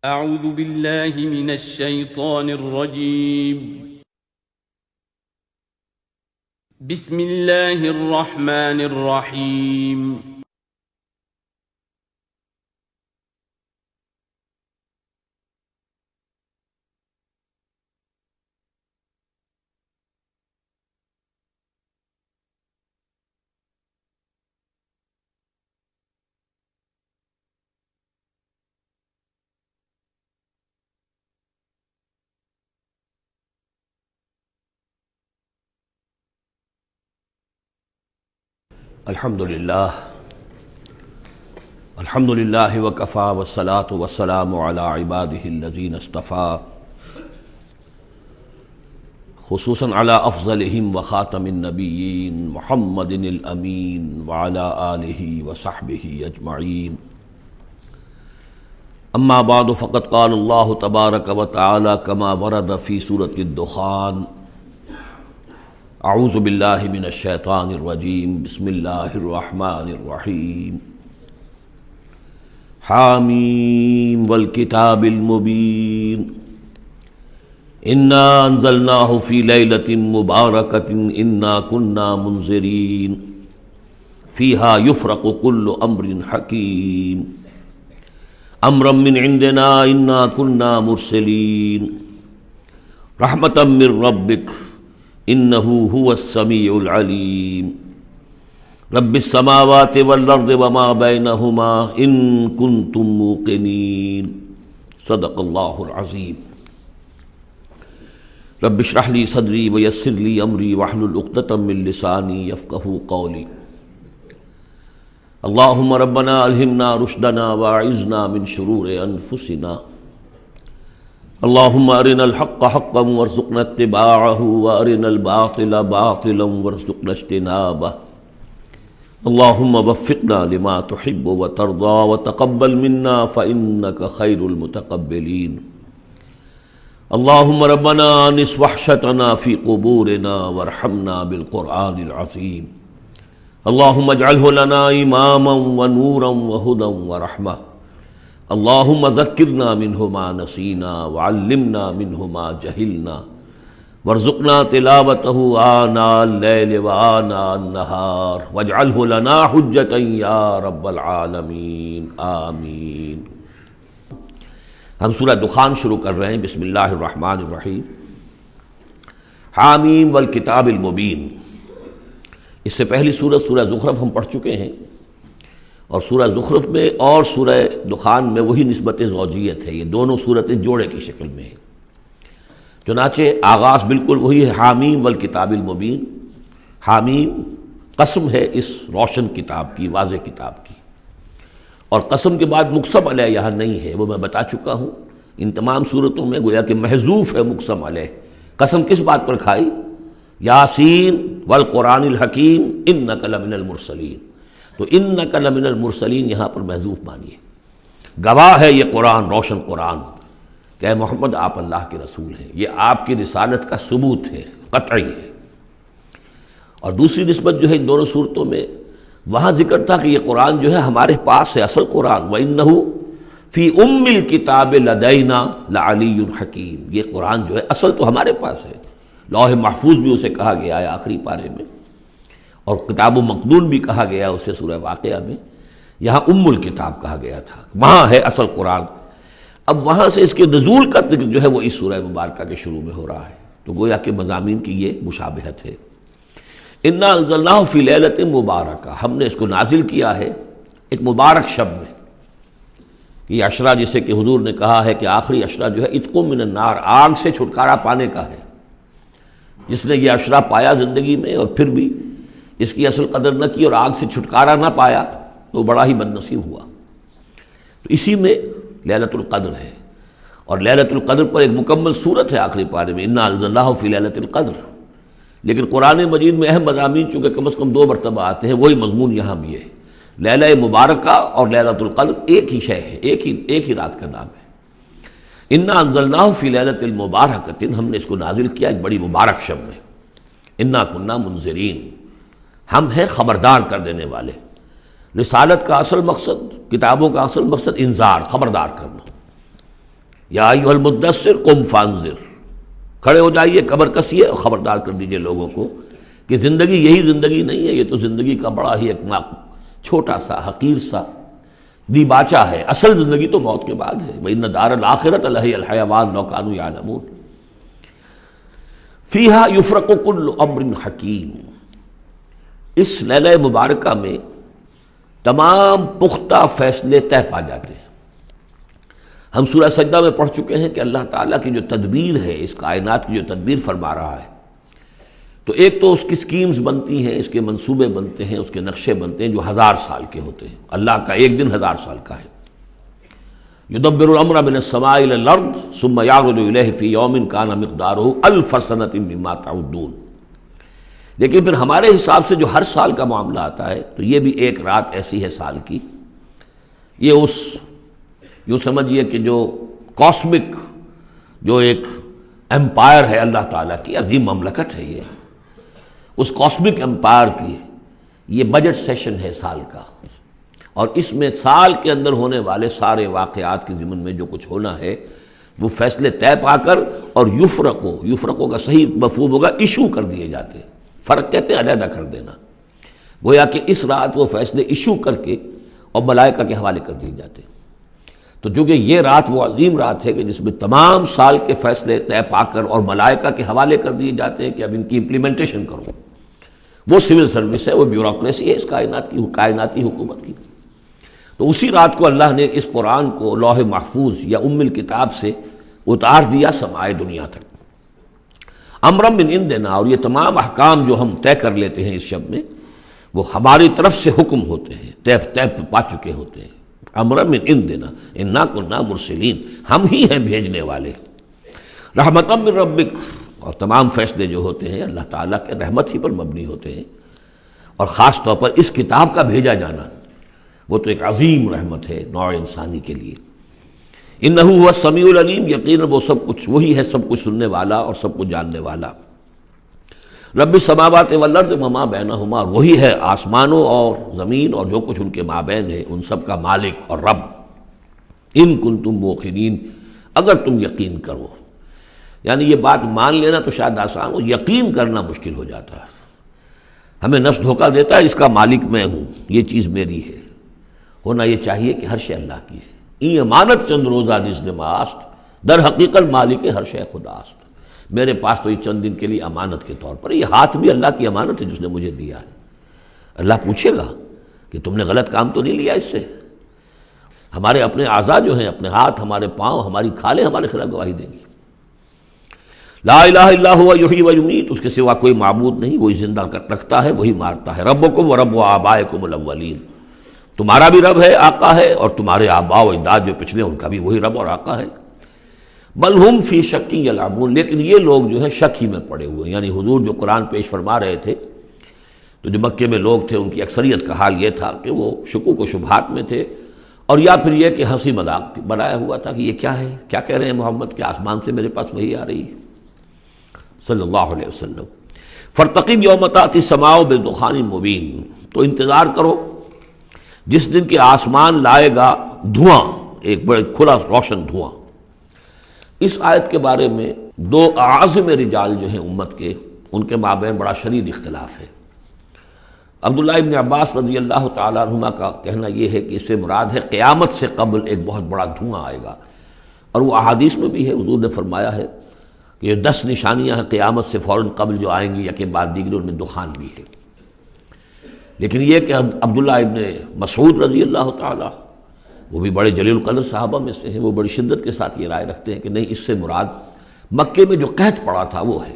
اعوذ باللہ من الشیطان الرجیم بسم اللہ الرحمن الرحیم الحمد للہ وکفیٰ والصلاة والسلام علی عبادہ الذین اصطفیٰ خصوصاً علی افضلہم وخاتم النبیین محمد الامین وعلی آلہ وصحبہ اجمعین اما بعد فقد قال اللہ تبارک وتعالی کما ورد فی سورۃ الدخان اعوذ باللہ من الشیطان الرجیم بسم اللہ الرحمن الرحیم حامیم والکتاب المبین انا انزلناہ فی لیلۃ مبارکۃ انا کنا منذرین فیہا یفرق کل امر حکیم امرا من عندنا انا کنا مرسلین رحمتا من ربک انہو هو السمیع العلیم رب السماوات والارض وما بینہما ان کنتم موقنین صدق اللہ العظیم رب اشرح لی صدری ویسر لی امری واحلل عقدۃ من لسانی یفقہوا قولی اللہم ربنا الہمنا رشدنا واعذنا من شرور انفسنا اللہم ارنا الحق حقا وارزقنا اتباعہ وارنا الباطل باطلا وارزقنا اجتنابہ اللہم وفقنا لما تحب وترضى وتقبل منا فإنك خیر المتقبلین اللہم ربنا انس وحشتنا فی قبورنا وارحمنا بالقرآن العظیم اللہم اجعلہ لنا اماما ونورا وہدا ورحمہ اللہم ذکرنا منہ ما نسینا وعلمنا منہ ما جہلنا وارزقنا تلاوتہ آناء اللیل وآناء النہار واجعلہ لنا حجتا یا رب العالمین آمین۔ ہم سورہ دخان شروع کر رہے ہیں۔ بسم اللہ الرحمن الرحیم۔ حامیم والکتاب المبین۔ اس سے پہلی سورہ زخرف ہم پڑھ چکے ہیں، اور سورہ زخرف میں اور سورہ دخان میں وہی نسبت زوجیت ہے، یہ دونوں صورتیں جوڑے کی شکل میں ہیں۔ چنانچہ آغاز بالکل وہی ہے، حامیم والکتاب المبین۔ حامیم قسم ہے اس روشن کتاب کی، واضح کتاب کی، اور قسم کے بعد مقسم علیہ یہاں نہیں ہے، وہ میں بتا چکا ہوں۔ ان تمام صورتوں میں گویا کہ محذوف ہے مقسم علیہ۔ قسم کس بات پر کھائی؟ یاسین والقرآن الحکیم انک لمن المرسلین، تو انک لمن المرسلین یہاں پر محذوف مانیے۔ گواہ ہے یہ قرآن، روشن قرآن، کہ اے محمد آپ اللہ کے رسول ہیں، یہ آپ کی رسالت کا ثبوت ہے، قطعی ہے۔ اور دوسری نسبت جو ہے ان دونوں صورتوں میں، وہاں ذکر تھا کہ یہ قرآن جو ہے ہمارے پاس ہے، اصل قرآن، وَإِنَّهُ فِي أُمِّ الْكِتَابِ لَدَيْنَا لَعَلِيٌّ حَكِيمٌ، یہ قرآن جو ہے اصل تو ہمارے پاس ہے، لوح محفوظ بھی اسے کہا گیا ہے آخری پارے میں، اور کتاب و مقدون بھی کہا گیا اسے سورہ واقعہ میں، یہاں ام الکتاب کہا گیا تھا، وہاں ہے اصل قرآن۔ اب وہاں سے اس کے نزول کا ذکر جو ہے وہ اس سورہ مبارکہ کے شروع میں ہو رہا ہے، تو گویا کہ مضامین کی یہ مشابہت ہے۔ انا انزلناہ فی لیلۃ مبارکہ، ہم نے اس کو نازل کیا ہے ایک مبارک شب میں۔ یہ عشرہ جسے کہ حضور نے کہا ہے کہ آخری عشرہ جو ہے عتق من النار، آگ سے چھٹکارا پانے کا ہے۔ جس نے یہ عشرہ پایا زندگی میں اور پھر بھی اس کی اصل قدر نہ کی اور آگ سے چھٹکارا نہ پایا تو بڑا ہی بد نصیب ہوا۔ تو اسی میں لیلۃ القدر ہے، اور لیلۃ القدر پر ایک مکمل سورت ہے آخری پارے میں، انا انزلناہ فی لیلۃ القدر۔ لیکن قرآن مجید میں اہم مضامین چونکہ کم از کم 2 مرتبہ آتے ہیں، وہی مضمون یہاں بھی ہے۔ لیلہ مبارکہ اور لیلۃ القدر ایک ہی شے ہے، ایک ہی رات کا نام ہے۔ انا انزلناہ فی لیلۃ المبارکۃ، ہم نے اس کو نازل کیا ایک بڑی مبارک شب میں۔ انا کنا منذرین، ہم ہیں خبردار کر دینے والے۔ رسالت کا اصل مقصد، کتابوں کا اصل مقصد انذار، خبردار کرنا۔ یا ایھا المدثر قم فانذر، کھڑے ہو جائیے، کمر کسیے اور خبردار کر دیجیے لوگوں کو کہ زندگی یہی زندگی نہیں ہے، یہ تو زندگی کا بڑا ہی ایک چھوٹا سا حقیر سا دیباچہ ہے، اصل زندگی تو موت کے بعد ہے۔ وَإِنَّ دَارَ الْآخِرَةَ لَهِيَ الْحَيَوَانُ لَوْ كَانُوا يَعْلَمُونَ فِيهَا يُفْرَقُ كُلُّ أَمْرٍ حَكِيمٍ، اس لیلہ مبارکہ میں تمام پختہ فیصلے طے پا جاتے ہیں۔ ہم سورہ سجدہ میں پڑھ چکے ہیں کہ اللہ تعالیٰ کی جو تدبیر ہے، اس کائنات کی جو تدبیر فرما رہا ہے، تو ایک تو اس کی سکیمز بنتی ہیں، اس کے منصوبے بنتے ہیں، اس کے نقشے بنتے ہیں جو 1000 سال کے ہوتے ہیں۔ اللہ کا ایک دن 1000 سال کا ہے۔ یدبر الامر من السماء الى الارض ثم یعرج الیہ فی یوم کان مقدارہ 1000 سنۃ مما تعدون، لیکن پھر ہمارے حساب سے جو ہر سال کا معاملہ آتا ہے تو یہ بھی ایک رات ایسی ہے سال کی، یہ اس یوں سمجھیے کہ جو کاسمک جو ایک امپائر ہے اللہ تعالیٰ کی عظیم مملکت ہے، یہ اس کاسمک امپائر کی یہ بجٹ سیشن ہے سال کا، اور اس میں سال کے اندر ہونے والے سارے واقعات کے ضمن میں جو کچھ ہونا ہے وہ فیصلے طے پا کر اور یفرقو کا صحیح مفہوم ہوگا ایشو کر دیے جاتے ہیں۔ فرق کہتے ہیں علیحدہ کر دینا، گویا کہ اس رات وہ فیصلے ایشو کر کے اور ملائکہ کے حوالے کر دیے جاتے ہیں۔ تو چونکہ یہ رات وہ عظیم رات ہے کہ جس میں تمام سال کے فیصلے طے پا کر اور ملائکہ کے حوالے کر دیے جاتے ہیں کہ اب ان کی امپلیمنٹیشن کرو، وہ سول سروس ہے، وہ بیوروکریسی ہے اس کائناتی حکومت کی۔ تو اسی رات کو اللہ نے اس قرآن کو لوح محفوظ یا ام الکتاب سے اتار دیا سمائے دنیا تک۔ امرم من عندنا، اور یہ تمام احکام جو ہم طے کر لیتے ہیں اس شب میں وہ ہماری طرف سے حکم ہوتے ہیں، طے پا چکے ہوتے ہیں۔ امرم من عندنا انا کنا مرسلین، ہم ہی ہیں بھیجنے والے۔ رحمتا من ربک، اور تمام فیصلے جو ہوتے ہیں اللہ تعالیٰ کے رحمت ہی پر مبنی ہوتے ہیں، اور خاص طور پر اس کتاب کا بھیجا جانا وہ تو ایک عظیم رحمت ہے نوع انسانی کے لیے۔ انہ هو السمیع العلیم، یقیناً وہ سب کچھ وہی ہے، سب کچھ سننے والا اور سب کچھ جاننے والا۔ رب السماوات والارض وما بینہما، وہی ہے آسمانوں اور زمین اور جو کچھ ان کے مابین ہے، ان سب کا مالک اور رب۔ ان کنتم موقنین، اگر تم یقین کرو، یعنی یہ بات مان لینا تو شاید آسان ہو، یقین کرنا مشکل ہو جاتا ہے۔ ہمیں نفس دھوکہ دیتا ہے اس کا مالک میں ہوں، یہ چیز میری ہے۔ ہونا یہ چاہیے کہ ہر شے اللہ کی ہے۔ این امانت چند روزہ نزد ماست، در حقیقت مالک ہر شے خداست۔ میرے پاس تو یہ چند دن کے لیے امانت کے طور پر، یہ ہاتھ بھی اللہ کی امانت ہے جس نے مجھے دیا ہے۔ اللہ پوچھے گا کہ تم نے غلط کام تو نہیں لیا اس سے۔ ہمارے اپنے اعضاء جو ہیں، اپنے ہاتھ، ہمارے پاؤں، ہماری کھالیں ہمارے خلاف گواہی دیں گی۔ لا الہ الا هو یحیی و یمیت، اس کے سوا کوئی معبود نہیں، وہی زندہ رکھتا ہے، وہی مارتا ہے۔ ربکم و رب آبائکم الاولین، تمہارا بھی رب ہے، آقا ہے، اور تمہارے آباء و اجداد جو پچھلے ان کا بھی وہی رب اور آقا ہے۔ بل ہم فی شک یلعبون، لیکن یہ لوگ جو ہیں شک ہی میں پڑے ہوئے ہیں۔ یعنی حضور جو قرآن پیش فرما رہے تھے تو جو مکے میں لوگ تھے ان کی اکثریت کا حال یہ تھا کہ وہ شکوک و شبہات میں تھے، اور یا پھر یہ کہ ہنسی مذاق بنایا ہوا تھا کہ یہ کیا ہے، کیا کہہ رہے ہیں محمد، کہ آسمان سے میرے پاس وحی آ رہی ہے صلی اللہ علیہ وسلم۔ فارتقب یوم تأتی السماء بدخان مبین، تو انتظار کرو جس دن کہ آسمان لائے گا دھواں، ایک بڑے کھلا روشن دھواں۔ اس آیت کے بارے میں دو اعظم رجال جو ہیں امت کے، ان کے مابین بڑا شدید اختلاف ہے۔ عبداللہ ابن عباس رضی اللہ تعالیٰ عنہما کا کہنا یہ ہے کہ اس سے مراد ہے قیامت سے قبل ایک بہت بڑا دھواں آئے گا، اور وہ احادیث میں بھی ہے، حضور نے فرمایا ہے کہ یہ 10 نشانیاں ہیں قیامت سے فوراً قبل جو آئیں گی، یکے بعد دیگر، ان میں دخان بھی ہے۔ لیکن یہ کہ عبداللہ ابن مسعود رضی اللہ تعالیٰ، وہ بھی بڑے جلیل القدر صحابہ میں سے ہیں، وہ بڑی شدت کے ساتھ یہ رائے رکھتے ہیں کہ نہیں، اس سے مراد مکے میں جو قحط پڑا تھا وہ ہے۔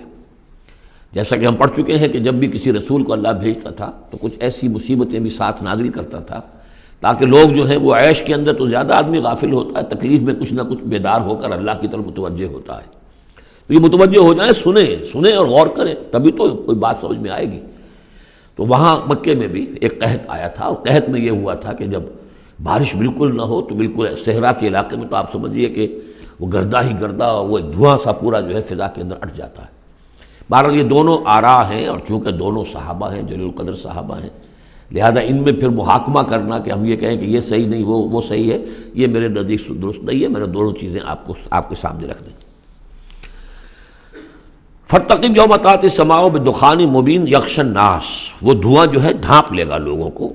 جیسا کہ ہم پڑھ چکے ہیں کہ جب بھی کسی رسول کو اللہ بھیجتا تھا تو کچھ ایسی مصیبتیں بھی ساتھ نازل کرتا تھا تاکہ لوگ جو ہیں وہ عیش کے اندر تو زیادہ آدمی غافل ہوتا ہے، تکلیف میں کچھ نہ کچھ بیدار ہو کر اللہ کی طرف متوجہ ہوتا ہے۔ تو یہ متوجہ ہو جائیں، سنیں اور غور کریں، تبھی تو کوئی بات سمجھ میں آئے گی۔ تو وہاں مکے میں بھی ایک قحط آیا تھا، اور قحط میں یہ ہوا تھا کہ جب بارش بالکل نہ ہو تو بالکل صحرا کے علاقے میں تو آپ سمجھیے کہ وہ گردہ ہی گردہ، وہ ایک دھواں سا پورا جو ہے فضا کے اندر اٹھ جاتا ہے۔ بہرحال یہ دونوں آراء ہیں، اور چونکہ دونوں صحابہ ہیں، جلیل القدر صحابہ ہیں، لہذا ان میں پھر محاکمہ کرنا کہ ہم یہ کہیں کہ یہ صحیح نہیں وہ صحیح ہے، یہ میرے نزدیک درست نہیں ہے۔ میں نے دونوں چیزیں آپ کے سامنے رکھ دیں۔ فَاتَّقِمْ يَوْمَ تَأْتِي السَّمَاءُ بِدُخَانٍ مُبِينٍ يَغْشَى النَّاسَ، وہ دھواں جو ہے ڈھانپ لے گا لوگوں کو۔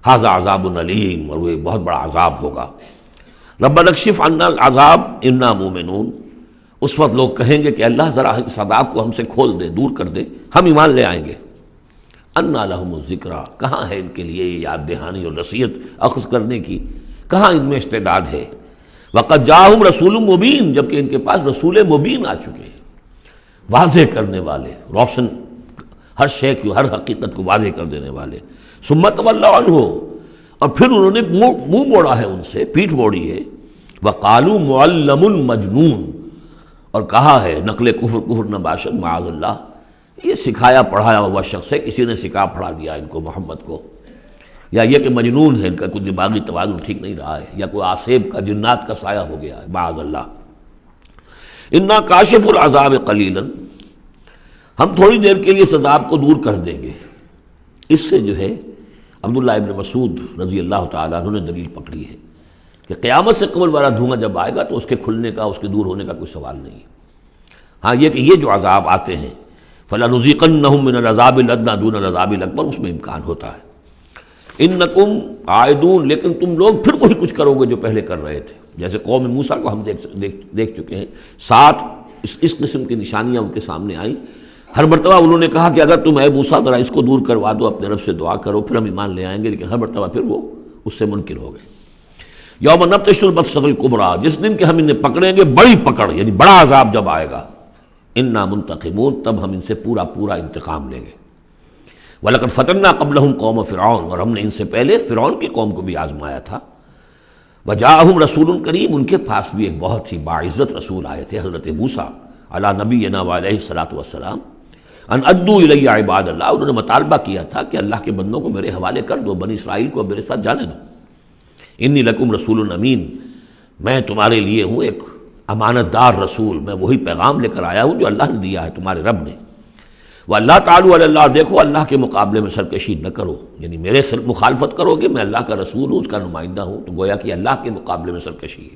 ھذا عذاب علیم، اور وہ ایک بہت بڑا عذاب ہوگا۔ رَبَّنَا اكْشِفْ عَنَّا الْعَذَابَ إِنَّا مُؤْمِنُونَ، اس وقت لوگ کہیں گے کہ اللہ ذرا اس عذاب کو ہم سے کھول دے، دور کر دے، ہم ایمان لے آئیں گے۔ اَنَّا لَهُمُ الذِّكْرَىٰ، کہاں ہے ان کے لیے یہ یاد دہانی اور نصیحت اخذ کرنے کی، کہاں ان میں استعداد ہے۔ وَقَدْ جَاءَهُمْ رَسُولٌ مُبِينٌ، جبکہ ان کے پاس رسول مبین آ چکے ہیں، واضح کرنے والے، روشن، ہر شے کی، ہر حقیقت کو واضح کر دینے والے۔ ثُمَّ تَوَلَّوْا عَنْهُ، اور پھر انہوں نے منہ موڑا ہے ان سے، پیٹھ موڑی ہے۔ وَقَالُوا مُعَلَّمٌ مَجْنُونٌ، اور کہا ہے نقل کفر نہ باشد معاذ اللہ، یہ سکھایا پڑھایا ہوا شخص ہے، کسی نے سکھا پڑھا دیا ان کو، محمد کو، یا یہ کہ مجنون ہے، ان کا کوئی دماغی توازن ٹھیک نہیں رہا ہے، یا کوئی آصیب کا، جنات کا سایہ ہو گیا ہے، معاذ اللہ۔ انا کاشف العذاب قلیلا، ہم تھوڑی دیر کے لیے اس عذاب کو دور کر دیں گے۔ اس سے جو ہے عبداللہ ابن مسعود رضی اللہ تعالیٰ عنہ نے دلیل پکڑی ہے کہ قیامت سے قبل والا دھواں جب آئے گا تو اس کے کھلنے کا، اس کے دور ہونے کا کوئی سوال نہیں ہے۔ ہاں یہ کہ یہ جو عذاب آتے ہیں فَلَنُذِيقَنَّهُم مِّنَ الْعَذَابِ الْأَدْنَىٰ دُونَ الْعَذَابِ الْأَكْبَرِ، اس میں امکان ہوتا ہے۔ اِنَّكُمْ عَائِدُونَ، لیکن تم لوگ پھر وہی کچھ کرو گے جو پہلے کر رہے تھے، جیسے قوم موسیٰ کو ہم دیکھ چکے ہیں، 7 اس قسم کی نشانیاں ان کے سامنے آئیں۔ ہر مرتبہ انہوں نے کہا کہ اگر تم اے موسیٰ ذرا اس کو دور کروا دو، اپنے رب سے دعا کرو، پھر ہم ایمان لے آئیں گے، لیکن ہر مرتبہ پھر وہ اس سے منکر ہو گئے۔ یوم نبطش البطشۃ الکبریٰ، جس دن کہ ہم انہیں پکڑیں گے بڑی پکڑ، یعنی بڑا عذاب جب آئے گا، انا منتقمون، تب ہم ان سے پورا انتقام لیں گے۔ وَلَقَدْ فَتَنَّا قَبْلَهُمْ قَوْمَ فِرْعَوْنَ، اور ہم نے ان سے پہلے فرعون کی قوم کو بھی آزمایا تھا۔ وَجَاءَهُمْ رَسُولٌ کریم، ان کے پاس بھی ایک بہت ہی باعزت رسول آئے تھے، حضرت موسیٰ علی نبینا وعلیہ الصلاۃ والسلام، ان ادوا الی عباد اللہ، انہوں نے مطالبہ کیا تھا کہ اللہ کے بندوں کو میرے حوالے کر دو، بنی اسرائیل کو میرے ساتھ جانے دو۔ انی لکم رسول امین، میں تمہارے لیے ہوں ایک امانت دار رسول، میں وہی پیغام لے کر آیا ہوں جو اللہ نے دیا ہے، تمہارے رب نے۔ وَاللَّهُ تَعَالَى عَلَى اللَّهِ، دیکھو اللہ کے مقابلے میں سرکشی نہ کرو، یعنی میرے مخالفت کرو گے، میں اللہ کا رسول ہوں، اس کا نمائندہ ہوں، تو گویا کہ اللہ کے مقابلے میں سرکشی ہے۔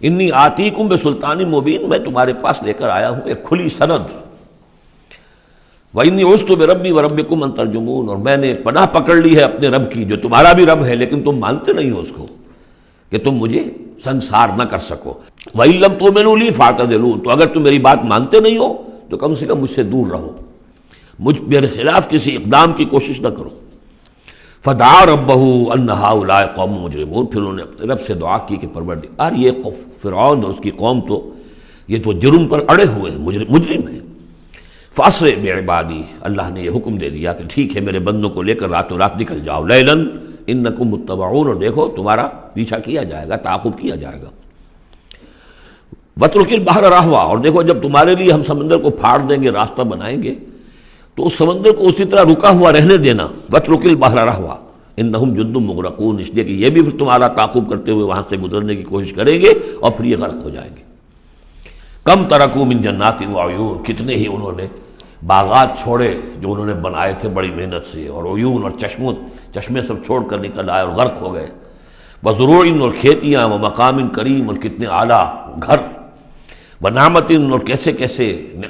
انی آتیکم بسلطان مبین، میں تمہارے پاس لے کر آیا ہوں ایک کھلی سند۔ وَإِنِّي عُذْتُ بِرَبِّي وَرَبِّكُمْ أَن تَرْجُمُونَ، اور میں نے پناہ پکڑ لی ہے اپنے رب کی، جو تمہارا بھی رب ہے لیکن تم مانتے نہیں ہو اس کو، کہ تم مجھے سنسار نہ کر سکو۔ وَإِن لَّمْ تُؤْمِنُوا لِي فَاعْتَزِلُونِ، تو اگر تم میری بات مانتے نہیں ہو تو کم سے کم مجھ سے دور رہو، میرے خلاف کسی اقدام کی کوشش نہ کرو۔ فَدَعَا رَبَّهُ أَنَّ هَٰؤُلَاءِ قَوْمٌ مُجْرِمُونَ، پھر انہوں نے اپنے رب سے دعا کی کہ پروردگار، یہ فرعون اور اس کی قوم تو یہ تو جرم پر اڑے ہوئے ہیں، مجرم ہیں۔ فَأَسْرِ بِعِبَادِي، اللہ نے یہ حکم دے دیا کہ ٹھیک ہے میرے بندوں کو لے کر راتوں رات نکل جاؤ، لیلاً انکم متبعون، اور دیکھو تمہارا پیچھا کیا جائے گا، تعاقب کیا جائے گا۔ وَاتْرُكِ الْبَحْرَ رَهْوًا، اور دیکھو جب تمہارے لیے ہم سمندر کو پھاڑ دیں گے، راستہ بنائیں گے، تو اس سمندر کو اسی طرح رکا ہوا رہنے دینا۔ وَاتْرُكِ الْبَحْرَ رَهْوًا إِنَّهُمْ جُندٌ مُغْرَقُونَ، اس لیے کہ یہ بھی پھر تمہارا تعاقب کرتے ہوئے وہاں سے گزرنے کی کوشش کریں گے اور پھر یہ غرق ہو جائیں گے۔ کم ترکوا من جنات وعیون، کتنے ہی انہوں نے باغات چھوڑے جو انہوں نے بنائے تھے بڑی محنت سے، اور عیون اور چشمے سب چھوڑ کر نکل آئے اور غرق ہو گئے۔ وزروع، اور کھیتیاں، ومقام کریم، اور کتنے اعلیٰ گھر، ونعمت، اور کیسے کیسے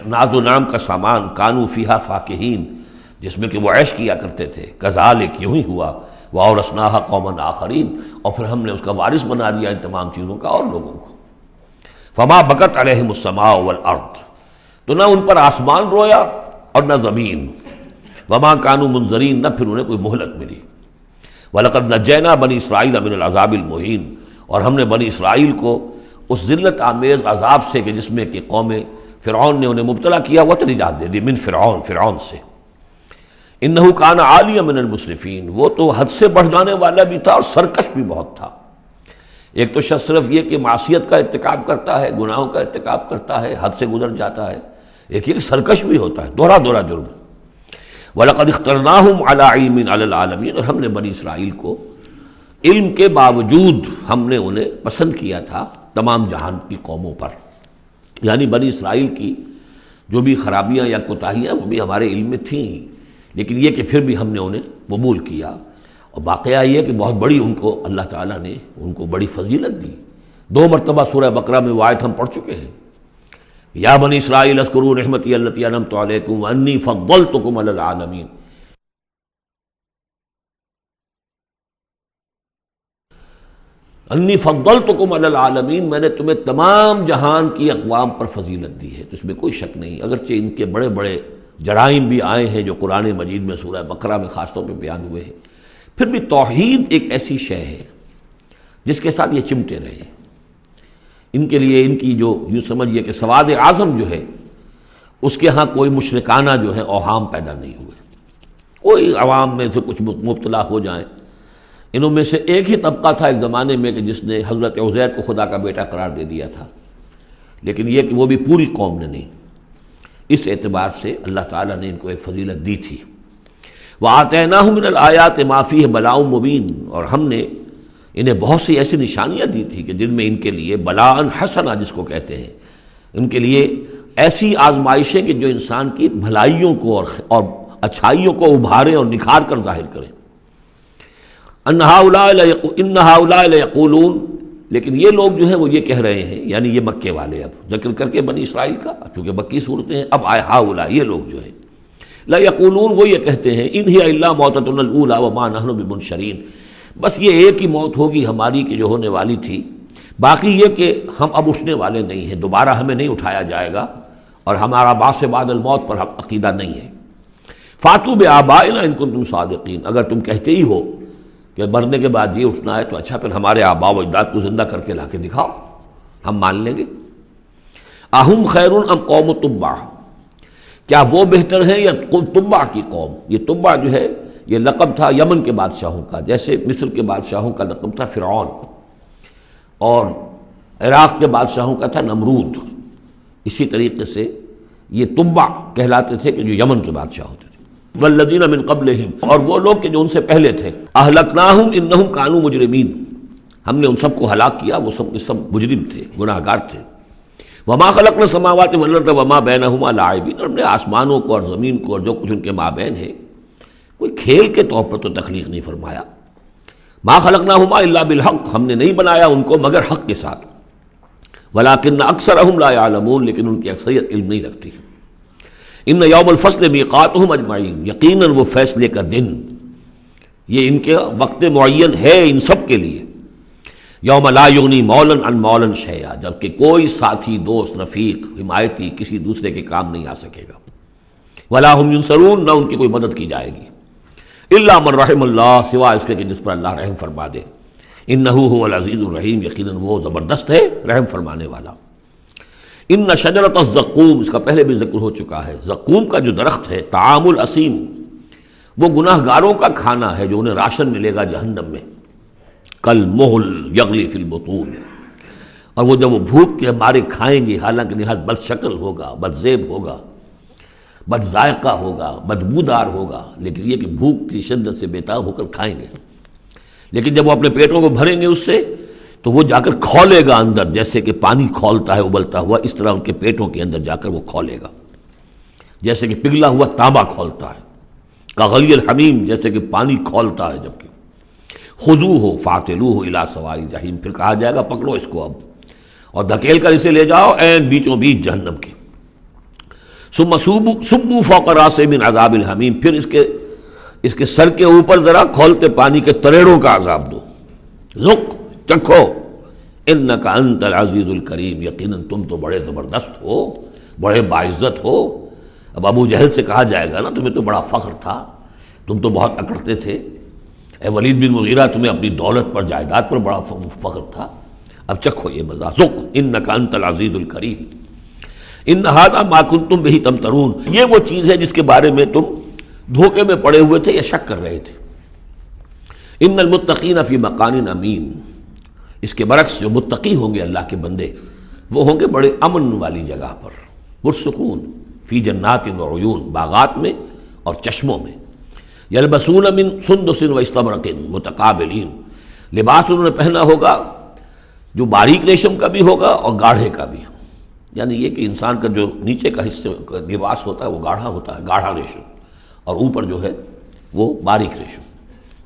ناز و نعم کا سامان، کانوا فیہا فاکہین، جس میں کہ وہ عیش کیا کرتے تھے۔ کذالک، یوں ہی ہوا، وَأَوْرَثْنَاهَا قَوْمًا آخَرِينَ، اور پھر ہم نے اس کا وارث بنا دیا ان تمام چیزوں کا اور لوگوں کو۔ فما بکت علیہم السماء والارض، تو نہ ان پر آسمان رویا اور نہ زمین۔ وما کانوا منظرین، نہ پھر انہیں کوئی مہلت ملی۔ وَلَقَدْ نَجَّيْنَا بَنِي إِسْرَائِيلَ مِنَ الْعَذَابِ الْمُهِينِ، اور ہم نے بنی اسرائیل کو اس ذلت آمیز عذاب سے کہ جس میں کہ قوم فرعون نے انہیں مبتلا کیا ہوا تھا، نجات دے دی، من فرعون سے۔ انہ کان عالیہ من المسرفین، وہ تو حد سے بڑھ جانے والا بھی تھا اور سرکش بھی بہت تھا۔ ایک تو شخص صرف یہ کہ معصیت کا ارتکاب کرتا ہے، گناہوں کا ارتکاب کرتا ہے، حد سے گزر جاتا ہے، ایک یہ کہ سرکش بھی ہوتا ہے، دوہرا جرم۔ وَلَقَدْ اخْتَرْنَاهُمْ عَلَىٰ عِلْمٍ عَلَى الْعَالَمِينَ، اور ہم نے بنی اسرائیل کو علم کے باوجود ہم نے انہیں پسند کیا تھا تمام جہان کی قوموں پر، یعنی بنی اسرائیل کی جو بھی خرابیاں یا کوتاہیاں وہ بھی ہمارے علم میں تھیں، لیکن یہ کہ پھر بھی ہم نے انہیں قبول کیا، اور واقعہ یہ کہ بہت بڑی ان کو اللہ تعالیٰ نے ان کو بڑی فضیلت دی۔ 2 مرتبہ سورہ بقرہ میں وہ آیت ہم پڑھ چکے ہیں، یا بنی اسرائیل اذکروا نعمتی التی انعمت علیکم وانی فضلتکم علی العالمین۔ انی فضلتکم علی العالمین، میں نے تمہیں تمام جہان کی اقوام پر فضیلت دی ہے، تو اس میں کوئی شک نہیں، اگرچہ ان کے بڑے بڑے جرائم بھی آئے ہیں جو قرآن مجید میں سورہ بقرہ میں خاص طور پہ بیان ہوئے ہیں، پھر بھی توحید ایک ایسی شے ہے جس کے ساتھ یہ چمٹے رہے ہیں۔ ان کے لیے ان کی جو یوں سمجھیے کہ سواد اعظم جو ہے اس کے ہاں کوئی مشرکانہ جو ہے اوہام پیدا نہیں ہوئے، کوئی عوام میں سے کچھ مبتلا ہو جائیں۔ انہوں میں سے ایک ہی طبقہ تھا ایک زمانے میں کہ جس نے حضرت عزیر کو خدا کا بیٹا قرار دے دیا تھا، لیکن یہ کہ وہ بھی پوری قوم نے نہیں۔ اس اعتبار سے اللہ تعالیٰ نے ان کو ایک فضیلت دی تھی۔ وَآتَيْنَاهُم مِّنَ الْآيَاتِ مَا فِيهِ بَلَاءٌ مُّبِينٌ، اور ہم نے انہیں بہت سی ایسی نشانیاں دی تھی کہ جن میں ان کے لیے بلاء حسنہ جس کو کہتے ہیں، ان کے لیے ایسی آزمائشیں کہ جو انسان کی بھلائیوں کو اور اچھائیوں کو ابھاریں اور نکھار کر ظاہر کریں۔ ان ہؤلاء لیقولون، لیکن یہ لوگ جو ہیں وہ یہ کہہ رہے ہیں، یعنی یہ مکے والے، اب ذکر کر کے بنی اسرائیل کا، چونکہ مکی صورتیں ہیں، اب آئے ہؤلاء، یہ لوگ جو ہیں لا یقولون، وہ یہ کہتے ہیں ان ہی الا موتتنا الاولی وما نحن بمنشرین، بس یہ ایک ہی موت ہوگی ہماری کہ جو ہونے والی تھی، باقی یہ کہ ہم اب اٹھنے والے نہیں ہیں، دوبارہ ہمیں نہیں اٹھایا جائے گا، اور ہمارا بعث بعد الموت پر عقیدہ نہیں ہے۔ فاتوا بآبائنا ان کنتم صادقین، اگر تم کہتے ہی ہو کہ مرنے کے بعد یہ اٹھنا ہے تو اچھا پھر ہمارے آباء و اجداد کو زندہ کر کے لا کے دکھاؤ، ہم مان لیں گے۔ اہم خیر ام قوم تبع، کیا وہ بہتر ہیں یا تبع کی قوم؟ یہ تبع جو ہے یہ لقب تھا یمن کے بادشاہوں کا، جیسے مصر کے بادشاہوں کا لقب تھا فرعون، اور عراق کے بادشاہوں کا تھا نمرود، اسی طریقے سے یہ تبع کہلاتے تھے کہ جو یمن کے بادشاہ ہوتے تھے۔ والذین من قبلہم، اور وہ لوگ کہ جو ان سے پہلے تھے، اہلکناہم انہم کانوا مجرمین، ہم نے ان سب کو ہلاک کیا، وہ سب کے سب مجرم تھے، گناہ گار تھے۔ وما خلقنا السماوات والارض وما بینہما لاعبین، اور ہم نے آسمانوں کو اور زمین کو اور جو کچھ ان کے مابین ہے کوئی کھیل کے طور پر تو تخلیق نہیں فرمایا۔ ما خلقناہما الا بالحق، ہم نے نہیں بنایا ان کو مگر حق کے ساتھ۔ ولکن اکثرہم لا یعلمون، لیکن ان کی اکثریت علم نہیں رکھتی۔ ان یوم الفصل میقاتہم اجمعین، یقیناً وہ فیصلے کا دن، یہ ان کے وقت معین ہے ان سب کے لیے۔ یوم لا یغنی مولا عن مولا شیئا، جبکہ کوئی ساتھی، دوست، رفیق، حمایتی کسی دوسرے کے کام نہیں آ سکے گا۔ ولا ہم ینصرون، نہ ان کی کوئی مدد کی جائے گی۔ الا من رحم اللہ، سوائے اس کے کہ جس پر اللہ رحم فرما دے۔ انہ هو العزیز الرحیم، یقیناً وہ زبردست ہے، رحم فرمانے والا۔ ان شجرۃ الزقوم، اس کا پہلے بھی ذکر ہو چکا ہے، زقوم کا جو درخت ہے، طعام الاسیم، وہ گناہ گاروں کا کھانا ہے جو انہیں راشن ملے گا جہنم میں، کالمہل یغلی فی البطون، اور وہ جب وہ بھوک کے مارے کھائیں گے، حالانکہ نہایت بد شکل ہوگا، بد زیب ہوگا، بد ذائقہ ہوگا، بدبودار ہوگا، لیکن یہ کہ بھوک کی شدت سے بےتاب ہو کر کھائیں گے، لیکن جب وہ اپنے پیٹوں کو بھریں گے اس سے تو وہ جا کر کھولے گا اندر، جیسے کہ پانی کھولتا ہے ابلتا ہوا، اس طرح ان کے پیٹوں کے اندر جا کر وہ کھولے گا، جیسے کہ پگھلا ہوا تانبا کھولتا ہے، کغلی الحمیم، جیسے کہ پانی کھولتا ہے، جبکہ خذوہ فاعتلوہ الی سواء الجحیم، پھر کہا جائے گا پکڑو اس کو اب اور دھکیل کر اسے لے جاؤ عین بیچوں بیچ جہنم کے۔ ثم صبوا فوق راسہ من عذاب الحمیم، پھر اس کے سر کے اوپر ذرا کھولتے پانی کے تریڑوں کا عذاب دو، ذق، چکھو، انک انت العزیز الکریم، یقیناً تم تو بڑے زبردست ہو، بڑے باعزت ہو۔ اب ابو جہل سے کہا جائے گا نا تمہیں تو بڑا فخر تھا، تم تو بہت اکڑتے تھے، اے ولید بن مغیرہ تمہیں اپنی دولت پر، جائیداد پر بڑا فخر تھا، اب چکھو یہ مزہ، ذق انک انت العزیز الکریم، ان ھذا ما کنتم بہ تمترون، یہ وہ چیز ہے جس کے بارے میں تم دھوکے میں پڑے ہوئے تھے یا شک کر رہے تھے۔ ان المتقین فی مقام امین، اس کے برعکس جو متقی ہوں گے اللہ کے بندے، وہ ہوں گے بڑے امن والی جگہ پر، پرسکون، فی جنات و عیون، باغات میں اور چشموں میں، یلبسون من سندس و استبرق متقابلین، لباس انہوں نے پہنا ہوگا جو باریک ریشم کا بھی ہوگا اور گاڑھے کا بھی، یعنی یہ کہ انسان کا جو نیچے کا حصہ لباس ہوتا ہے وہ گاڑھا ہوتا ہے، گاڑھا ریشم، اور اوپر جو ہے وہ باریک ریشم،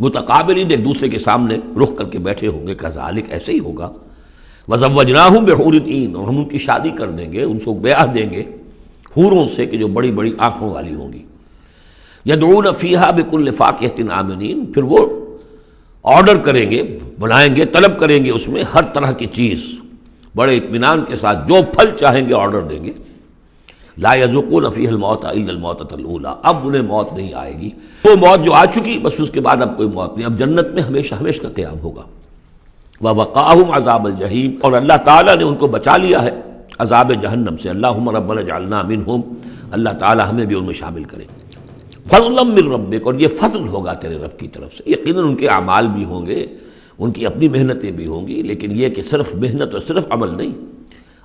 متقابلین ایک دوسرے کے سامنے رخ کر کے بیٹھے ہوں گے، کذالک ایسے ہی ہوگا، وزوجناہم بحور عین، اور ہم ان کی شادی کر دیں گے، ان کو بیاہ دیں گے حوروں سے کہ جو بڑی بڑی آنکھوں والی ہوں گی، یدعون فیہا بکل فاکہۃ آمنین، پھر وہ آرڈر کریں گے، بنائیں گے، طلب کریں گے اس میں ہر طرح کی چیز بڑے اطمینان کے ساتھ، جو پھل چاہیں گے آرڈر دیں گے، لا یذوقون فیہا الموت الا الموتۃ الاولی، اب انہیں موت نہیں آئے گی، وہ موت جو آ چکی بس اس کے بعد اب کوئی موت نہیں، اب جنت میں ہمیشہ ہمیشہ کا قیام ہوگا۔ وَوَقَاهُمْ عَذَابَ الْجَحِيمِ، اور اللہ تعالیٰ نے ان کو بچا لیا ہے عذاب جہنم سے، اللہم ربنا اجعلنا منہم، اللہ تعالیٰ ہمیں بھی ان میں شامل کرے۔ فضلا من ربک، اور یہ فضل ہوگا تیرے رب کی طرف سے، یقیناً ان کے اعمال بھی ہوں گے، ان کی اپنی محنتیں بھی ہوں گی، لیکن یہ کہ صرف محنت اور صرف عمل نہیں،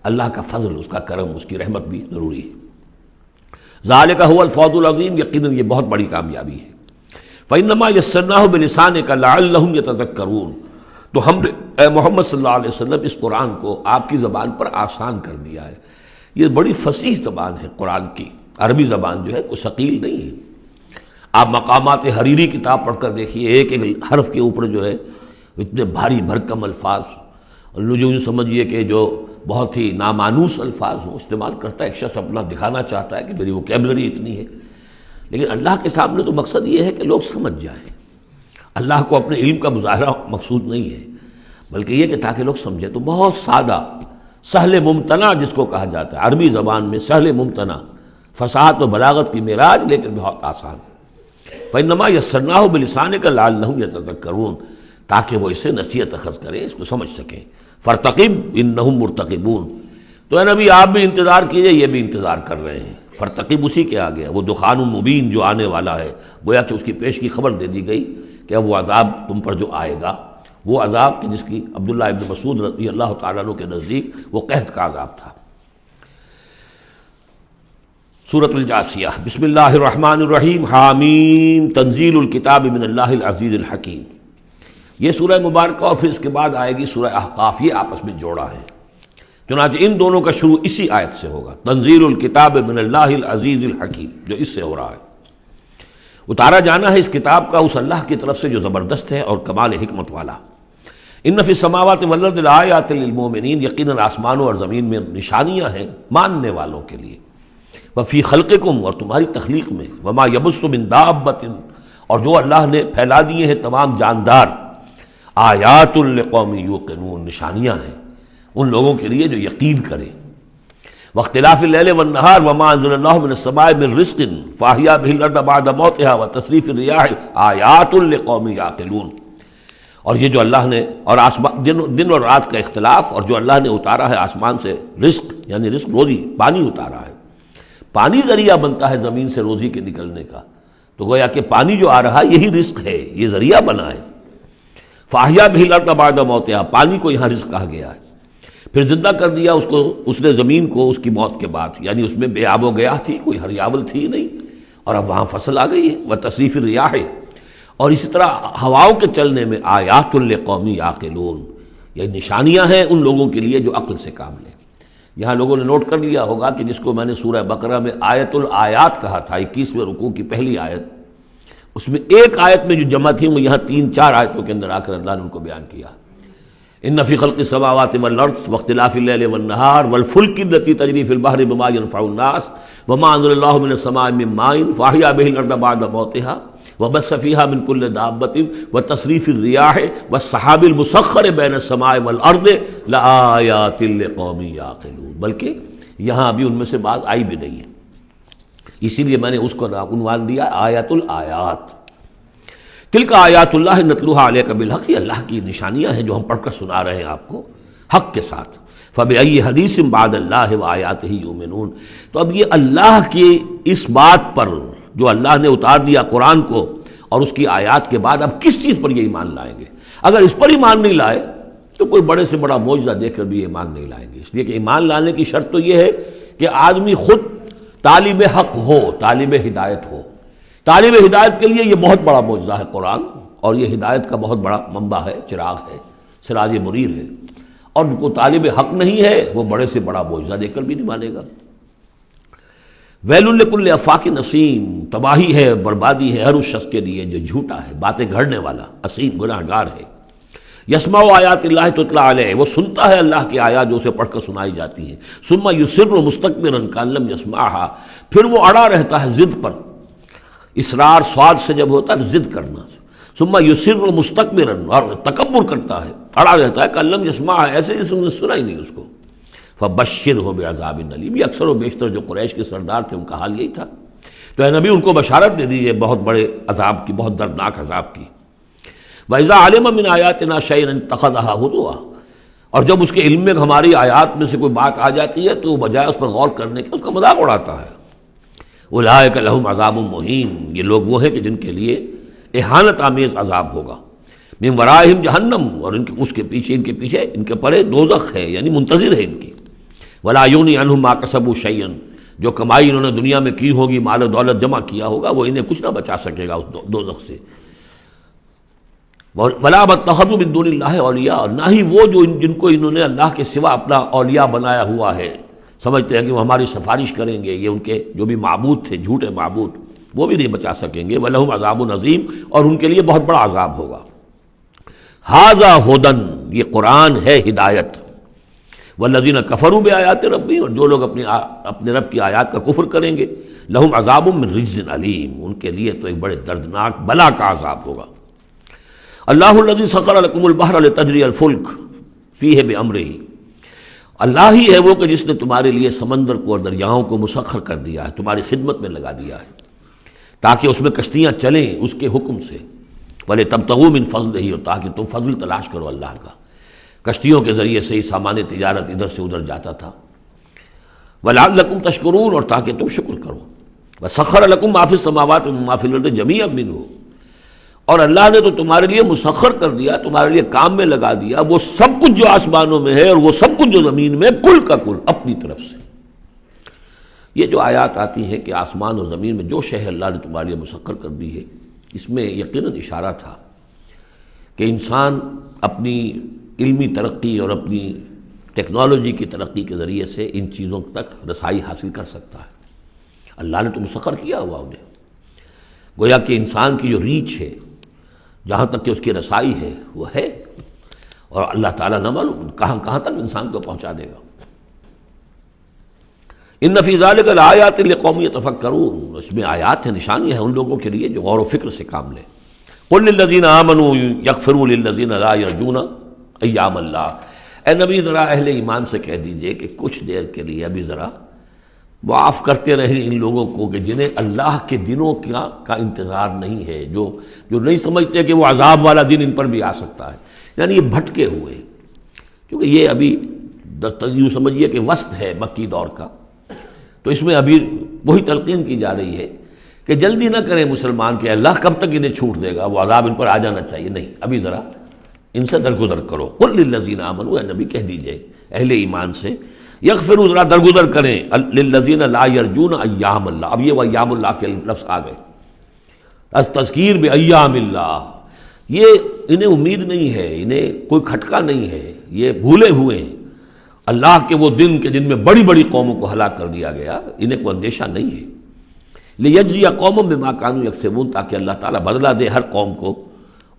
اللہ کا فضل، اس کا کرم، اس کی رحمت بھی ضروری ہے۔ ذالک هو الفوز العظیم، یقیناً یہ بہت بڑی کامیابی ہے۔ فإنما یسرناہ بلسانک لعلہم یتذکرون، تو ہم نے اے محمد صلی اللہ علیہ وسلم اس قرآن کو آپ کی زبان پر آسان کر دیا ہے۔ یہ بڑی فصیح زبان ہے قرآن کی، عربی زبان جو ہے کوئی ثقیل نہیں ہے۔ آپ مقامات حریری کتاب پڑھ کر دیکھیے، ایک ایک حرف کے اوپر جو ہے اتنے بھاری بھرکم الفاظ، اور جو سمجھیے کہ جو بہت ہی نامانوس الفاظ ہوں استعمال کرتا ہے، ایک شخص اپنا دکھانا چاہتا ہے کہ میری ووکیبلری اتنی ہے، لیکن اللہ کے سامنے تو مقصد یہ ہے کہ لوگ سمجھ جائیں۔ اللہ کو اپنے علم کا مظاہرہ مقصود نہیں ہے، بلکہ یہ کہ تاکہ لوگ سمجھیں۔ تو بہت سادہ، سہل ممتنع جس کو کہا جاتا ہے عربی زبان میں، سہل ممتنع، فصاحت و بلاغت کی معراج، لیکن بہت آسان۔ فإنما یسرناہ بلسانک لعلہم یتذکرون، تاکہ وہ اسے نصیحت اخذ کریں، اس کو سمجھ سکیں۔ فرتقب انہم مرتقبون، تو اے نبی آپ بھی انتظار کیجئے، یہ بھی انتظار کر رہے ہیں۔ فرتقب اسی کے آگے وہ دخان مبین جو آنے والا ہے، گویا کہ اس کی پیش کی خبر دے دی گئی کہ اب وہ عذاب تم پر جو آئے گا، وہ عذاب کہ جس کی عبداللہ ابن مسعود رضی اللہ تعالیٰ عنہ کے نزدیک وہ قحط کا عذاب تھا۔ سورۃ الجاثیہ، بسم اللہ الرحمن الرحیم، حامیم، تنزیل الکتاب من اللہ العزیز الحکیم۔ یہ سورہ مبارکہ اور پھر اس کے بعد آئے گی سورہ احقاف، یہ آپس میں جوڑا ہے، چنانچہ ان دونوں کا شروع اسی آیت سے ہوگا، تنزیل الکتاب من اللہ العزیز الحکیم، جو اس سے ہو رہا ہے۔ اتارا جانا ہے اس کتاب کا اس اللہ کی طرف سے جو زبردست ہے اور کمال حکمت والا۔ ان فی السماوات والارض لآیات للمؤمنین، یقیناً آسمانوں اور زمین میں نشانیاں ہیں ماننے والوں کے لیے۔ وفی خلقکم، اور تمہاری تخلیق میں، وما یبث من دابۃ، اور جو اللہ نے پھیلا دیے ہیں تمام جاندار، آیات لقوم یوقنون، نشانیاں ہیں ان لوگوں کے لیے جو یقین کریں۔ واختلاف اللیل والنہار وما انزل اللہ من السماء من رزق فاحیا به الارض بعد موتها وتصریف الریاح آیات لقوم یعقلون، اور یہ جو اللہ نے، اور دن اور رات کا اختلاف، اور جو اللہ نے اتارا ہے آسمان سے رزق، یعنی رزق روزی، پانی اتارا ہے، پانی ذریعہ بنتا ہے زمین سے روزی کے نکلنے کا، تو گویا کہ پانی جو آ رہا ہے یہی رزق ہے، یہ ذریعہ بنا ہے۔ فاحیا به الارض بعد موتها، پانی کو یہاں رزق کہا گیا ہے، پھر زندہ کر دیا اس کو، اس نے زمین کو اس کی موت کے بعد، یعنی اس میں بے آب و گیا تھی، کوئی ہریاول تھی نہیں، اور اب وہاں فصل آ گئی ہے۔ وتصریف الریاح، اور اسی طرح ہواؤں کے چلنے میں آیات لقوم یعقلون، یہ نشانیاں ہیں ان لوگوں کے لیے جو عقل سے کام لیں۔ یہاں لوگوں نے نوٹ کر لیا ہوگا کہ جس کو میں نے سورہ بقرہ میں آیت الآیات کہا تھا، 21ویں رکوع کی پہلی آیت، اس میں ایک آیت میں جو جمع تھی وہ یہاں 3-4 آیتوں کے اندر آ کر اللہ نے ان کو بیان کیا۔ ان فی خلق السماوات والارض واختلاف اللیل والنہار والفلک التی تجری فی البحر بما ينفع الناس وما انزل اللہ من السماء من ماء فاحیا به الارض بعد موتها وبث فيها من كل دابة وتصريف الرياح والسحاب المسخر بين السماء والارض لآیات لقوم یعقلون، بلکہ یہاں ابھی ان میں سے بات آئی بھی نہیں ہے، اسی لیے میں نے اس کو عنوان دیا آیات الآیات۔ تلک آیات اللہ نتلوها علیک بالحق، یہ اللہ کی نشانیاں ہیں جو ہم پڑھ کر سنا رہے ہیں آپ کو حق کے ساتھ۔ فبأی حدیث بعد اللہ وآیاتہ یؤمنون، تو اب یہ اللہ کی اس بات پر جو اللہ نے اتار دیا قرآن کو اور اس کی آیات کے بعد، اب کس چیز پر یہ ایمان لائیں گے؟ اگر اس پر ایمان نہیں لائے تو کوئی بڑے سے بڑا معجزہ دیکھ کر بھی ایمان نہیں لائیں گے، اس لیے کہ ایمان لانے کی شرط تو یہ ہے کہ آدمی خود طالب حق ہو، طالب ہدایت ہو۔ طالب ہدایت کے لیے یہ بہت بڑا معجزہ ہے قرآن، اور یہ ہدایت کا بہت بڑا منبع ہے، چراغ ہے، سراج منیر ہے، اور جو طالب حق نہیں ہے وہ بڑے سے بڑا معجزہ دیکھ کر بھی نہیں مانے گا۔ ویل لکل افاک نسیم، تباہی ہے، بربادی ہے ہر اس شخص کے لیے جو جھوٹا ہے، باتیں گھڑنے والا، اسیم گناہ گار ہے۔ یسمع آیات اللہ تتلیٰ علیہ، وہ سنتا ہے اللہ کی آیات جو اسے پڑھ کر سنائی جاتی ہیں۔ ثم یصر مستکبرا کأن لم یسمعها، پھر وہ اڑا رہتا ہے ضد پر، اصرار صاد سے جب ہوتا ہے ضد کرنا، ثم یصر مستکبرا، اور تکبر کرتا ہے، اڑا رہتا ہے کأن لم یسمعها، ایسے جیسے انہوں نے سنا ہی نہیں اس کو۔ فبشرہ بعذاب علیم، یہ اکثر و بیشتر جو قریش کے سردار تھے ان کا حال یہی تھا، تو اے نبی ان کو بشارت دے دیجیے بہت بڑے عذاب کی، بہت دردناک عذاب کی۔ وَإِذَا عَلِمَ مِنْ آيَاتِنَا شَيْئًا اتَّخَذَهَا هُزُوًا، اور جب اس کے علم میں ہماری آیات میں سے کوئی بات آ جاتی ہے تو بجائے اس پر غور کرنے کے اس کا مذاق اڑاتا ہے۔ أُولَٰئِكَ لَهُمْ عَذَابٌ مُّهِينٌ، یہ لوگ وہ ہیں کہ جن کے لیے اہانت آمیز عذاب ہوگا۔ مِن وَرَائِهِمْ جَهَنَّمُ، اور اس کے پیچھے ان کے پڑے دوزخ ہے، یعنی منتظر ہے ان کی۔ وَلَا يُغْنِي عَنْهُم مَّا كَسَبُوا شَيْئًا، جو کمائی انہوں نے دنیا میں کی ہوگی، مال و دولت جمع کیا ہوگا، وہ انہیں کچھ نہ بچا سکے گا اس دوزخ سے۔ وَلَا مَا اتَّخَذُوا مِن دُونِ اللَّهِ أَوْلِيَاءَ، اور نہ ہی وہ جو جن کو انہوں نے اللہ کے سوا اپنا اولیاء بنایا ہوا ہے، سمجھتے ہیں کہ وہ ہماری سفارش کریں گے، یہ ان کے جو بھی معبود تھے، جھوٹے معبود، وہ بھی نہیں بچا سکیں گے۔ وَلَهُمْ عَذَابٌ عَظِيمٌ، اور ان کے لیے بہت بڑا عذاب ہوگا۔ ھذا ھدی، یہ قرآن ہے ہدایت۔ والذین کفروا بآیات ربہم، اور جو لوگ اپنے رب کی آیات کا کفر کریں گے، لہم عذاب من رجز علیم، ان کے لیے تو ایک بڑے دردناک بلا کا عذاب ہوگا۔ اللہ الذی سخر لکم البحر لتجری الفلک فیہ بامرہ، اللہ ہی ہے وہ کہ جس نے تمہارے لیے سمندر کو اور دریاؤں کو مسخر کر دیا ہے، تمہاری خدمت میں لگا دیا ہے، تاکہ اس میں کشتیاں چلیں اس کے حکم سے۔ وَلِتَبْتَغُوا مِن فَضْلِهِ، اور تاکہ تم فضل تلاش کرو اللہ کا، کشتیوں کے ذریعے سے ہی سامان تجارت ادھر سے ادھر جاتا تھا۔ وَلَعَلَّكُمْ تَشْكُرُونَ، اور تاکہ تم شکر کرو۔ وَسَخَّرَ لَكُم مَّا فِي السَّمَاوَاتِ وَمَّا فِي الْأَرْضِ جَمِيعًا مِّنْهُ، اور اللہ نے تو تمہارے لیے مسخر کر دیا، تمہارے لیے کام میں لگا دیا وہ سب کچھ جو آسمانوں میں ہے اور وہ سب کچھ جو زمین میں، کل کا کل اپنی طرف سے۔ یہ جو آیات آتی ہیں کہ آسمان اور زمین میں جو شے اللہ نے تمہارے لیے مسخر کر دی ہے، اس میں یقیناً اشارہ تھا کہ انسان اپنی علمی ترقی اور اپنی ٹیکنالوجی کی ترقی کے ذریعے سے ان چیزوں تک رسائی حاصل کر سکتا ہے۔ اللہ نے تو مسخر کیا ہوا انہیں، گویا کہ انسان کی جو ریچ ہے، جہاں تک کہ اس کی رسائی ہے وہ ہے، اور اللہ تعالیٰ نہ معلوم کہاں تک انسان کو پہنچا دے گا۔ ان فی ذلک لآیات لقوم یتفکرون، اس میں آیات ہیں، نشانیاں ہیں ان لوگوں کے لیے جو غور و فکر سے کام لیں۔ قل للذین آمنوا یغفروا للذین لا یرجون ایام اللہ، اے نبی ذرا اہل ایمان سے کہہ دیجئے کہ کچھ دیر کے لیے ابھی ذرا معاف کرتے رہیں ان لوگوں کو کہ جنہیں اللہ کے دنوں کا انتظار نہیں ہے، جو نہیں سمجھتے کہ وہ عذاب والا دن ان پر بھی آ سکتا ہے، یعنی یہ بھٹکے ہوئے، کیونکہ یہ ابھی یوں سمجھیے کہ وسط ہے مکی دور کا، تو اس میں ابھی وہی تلقین کی جا رہی ہے کہ جلدی نہ کریں مسلمان کہ اللہ کب تک انہیں چھوٹ دے گا، وہ عذاب ان پر آ جانا چاہیے، نہیں، ابھی ذرا ان سے درگزر کرو۔ قل للذین آمنوا، اے نبی کہہ دیجئے اہل ایمان سے، یغفروا ذرا درگزر کریں، للذین لا یرجون ایام اللہ، اب یہ وہ ایام اللہ کے لفظ آ گئے، از تذکیر بایام اللہ، یہ انہیں امید نہیں ہے، انہیں کوئی کھٹکا نہیں ہے، یہ بھولے ہوئے ہیں اللہ کے وہ دن کے جن میں بڑی بڑی قوموں کو ہلاک کر دیا گیا، انہیں کوئی اندیشہ نہیں ہے۔ لیجزی قوم بما کانوا یکسبون، تاکہ اللہ تعالیٰ بدلہ دے ہر قوم کو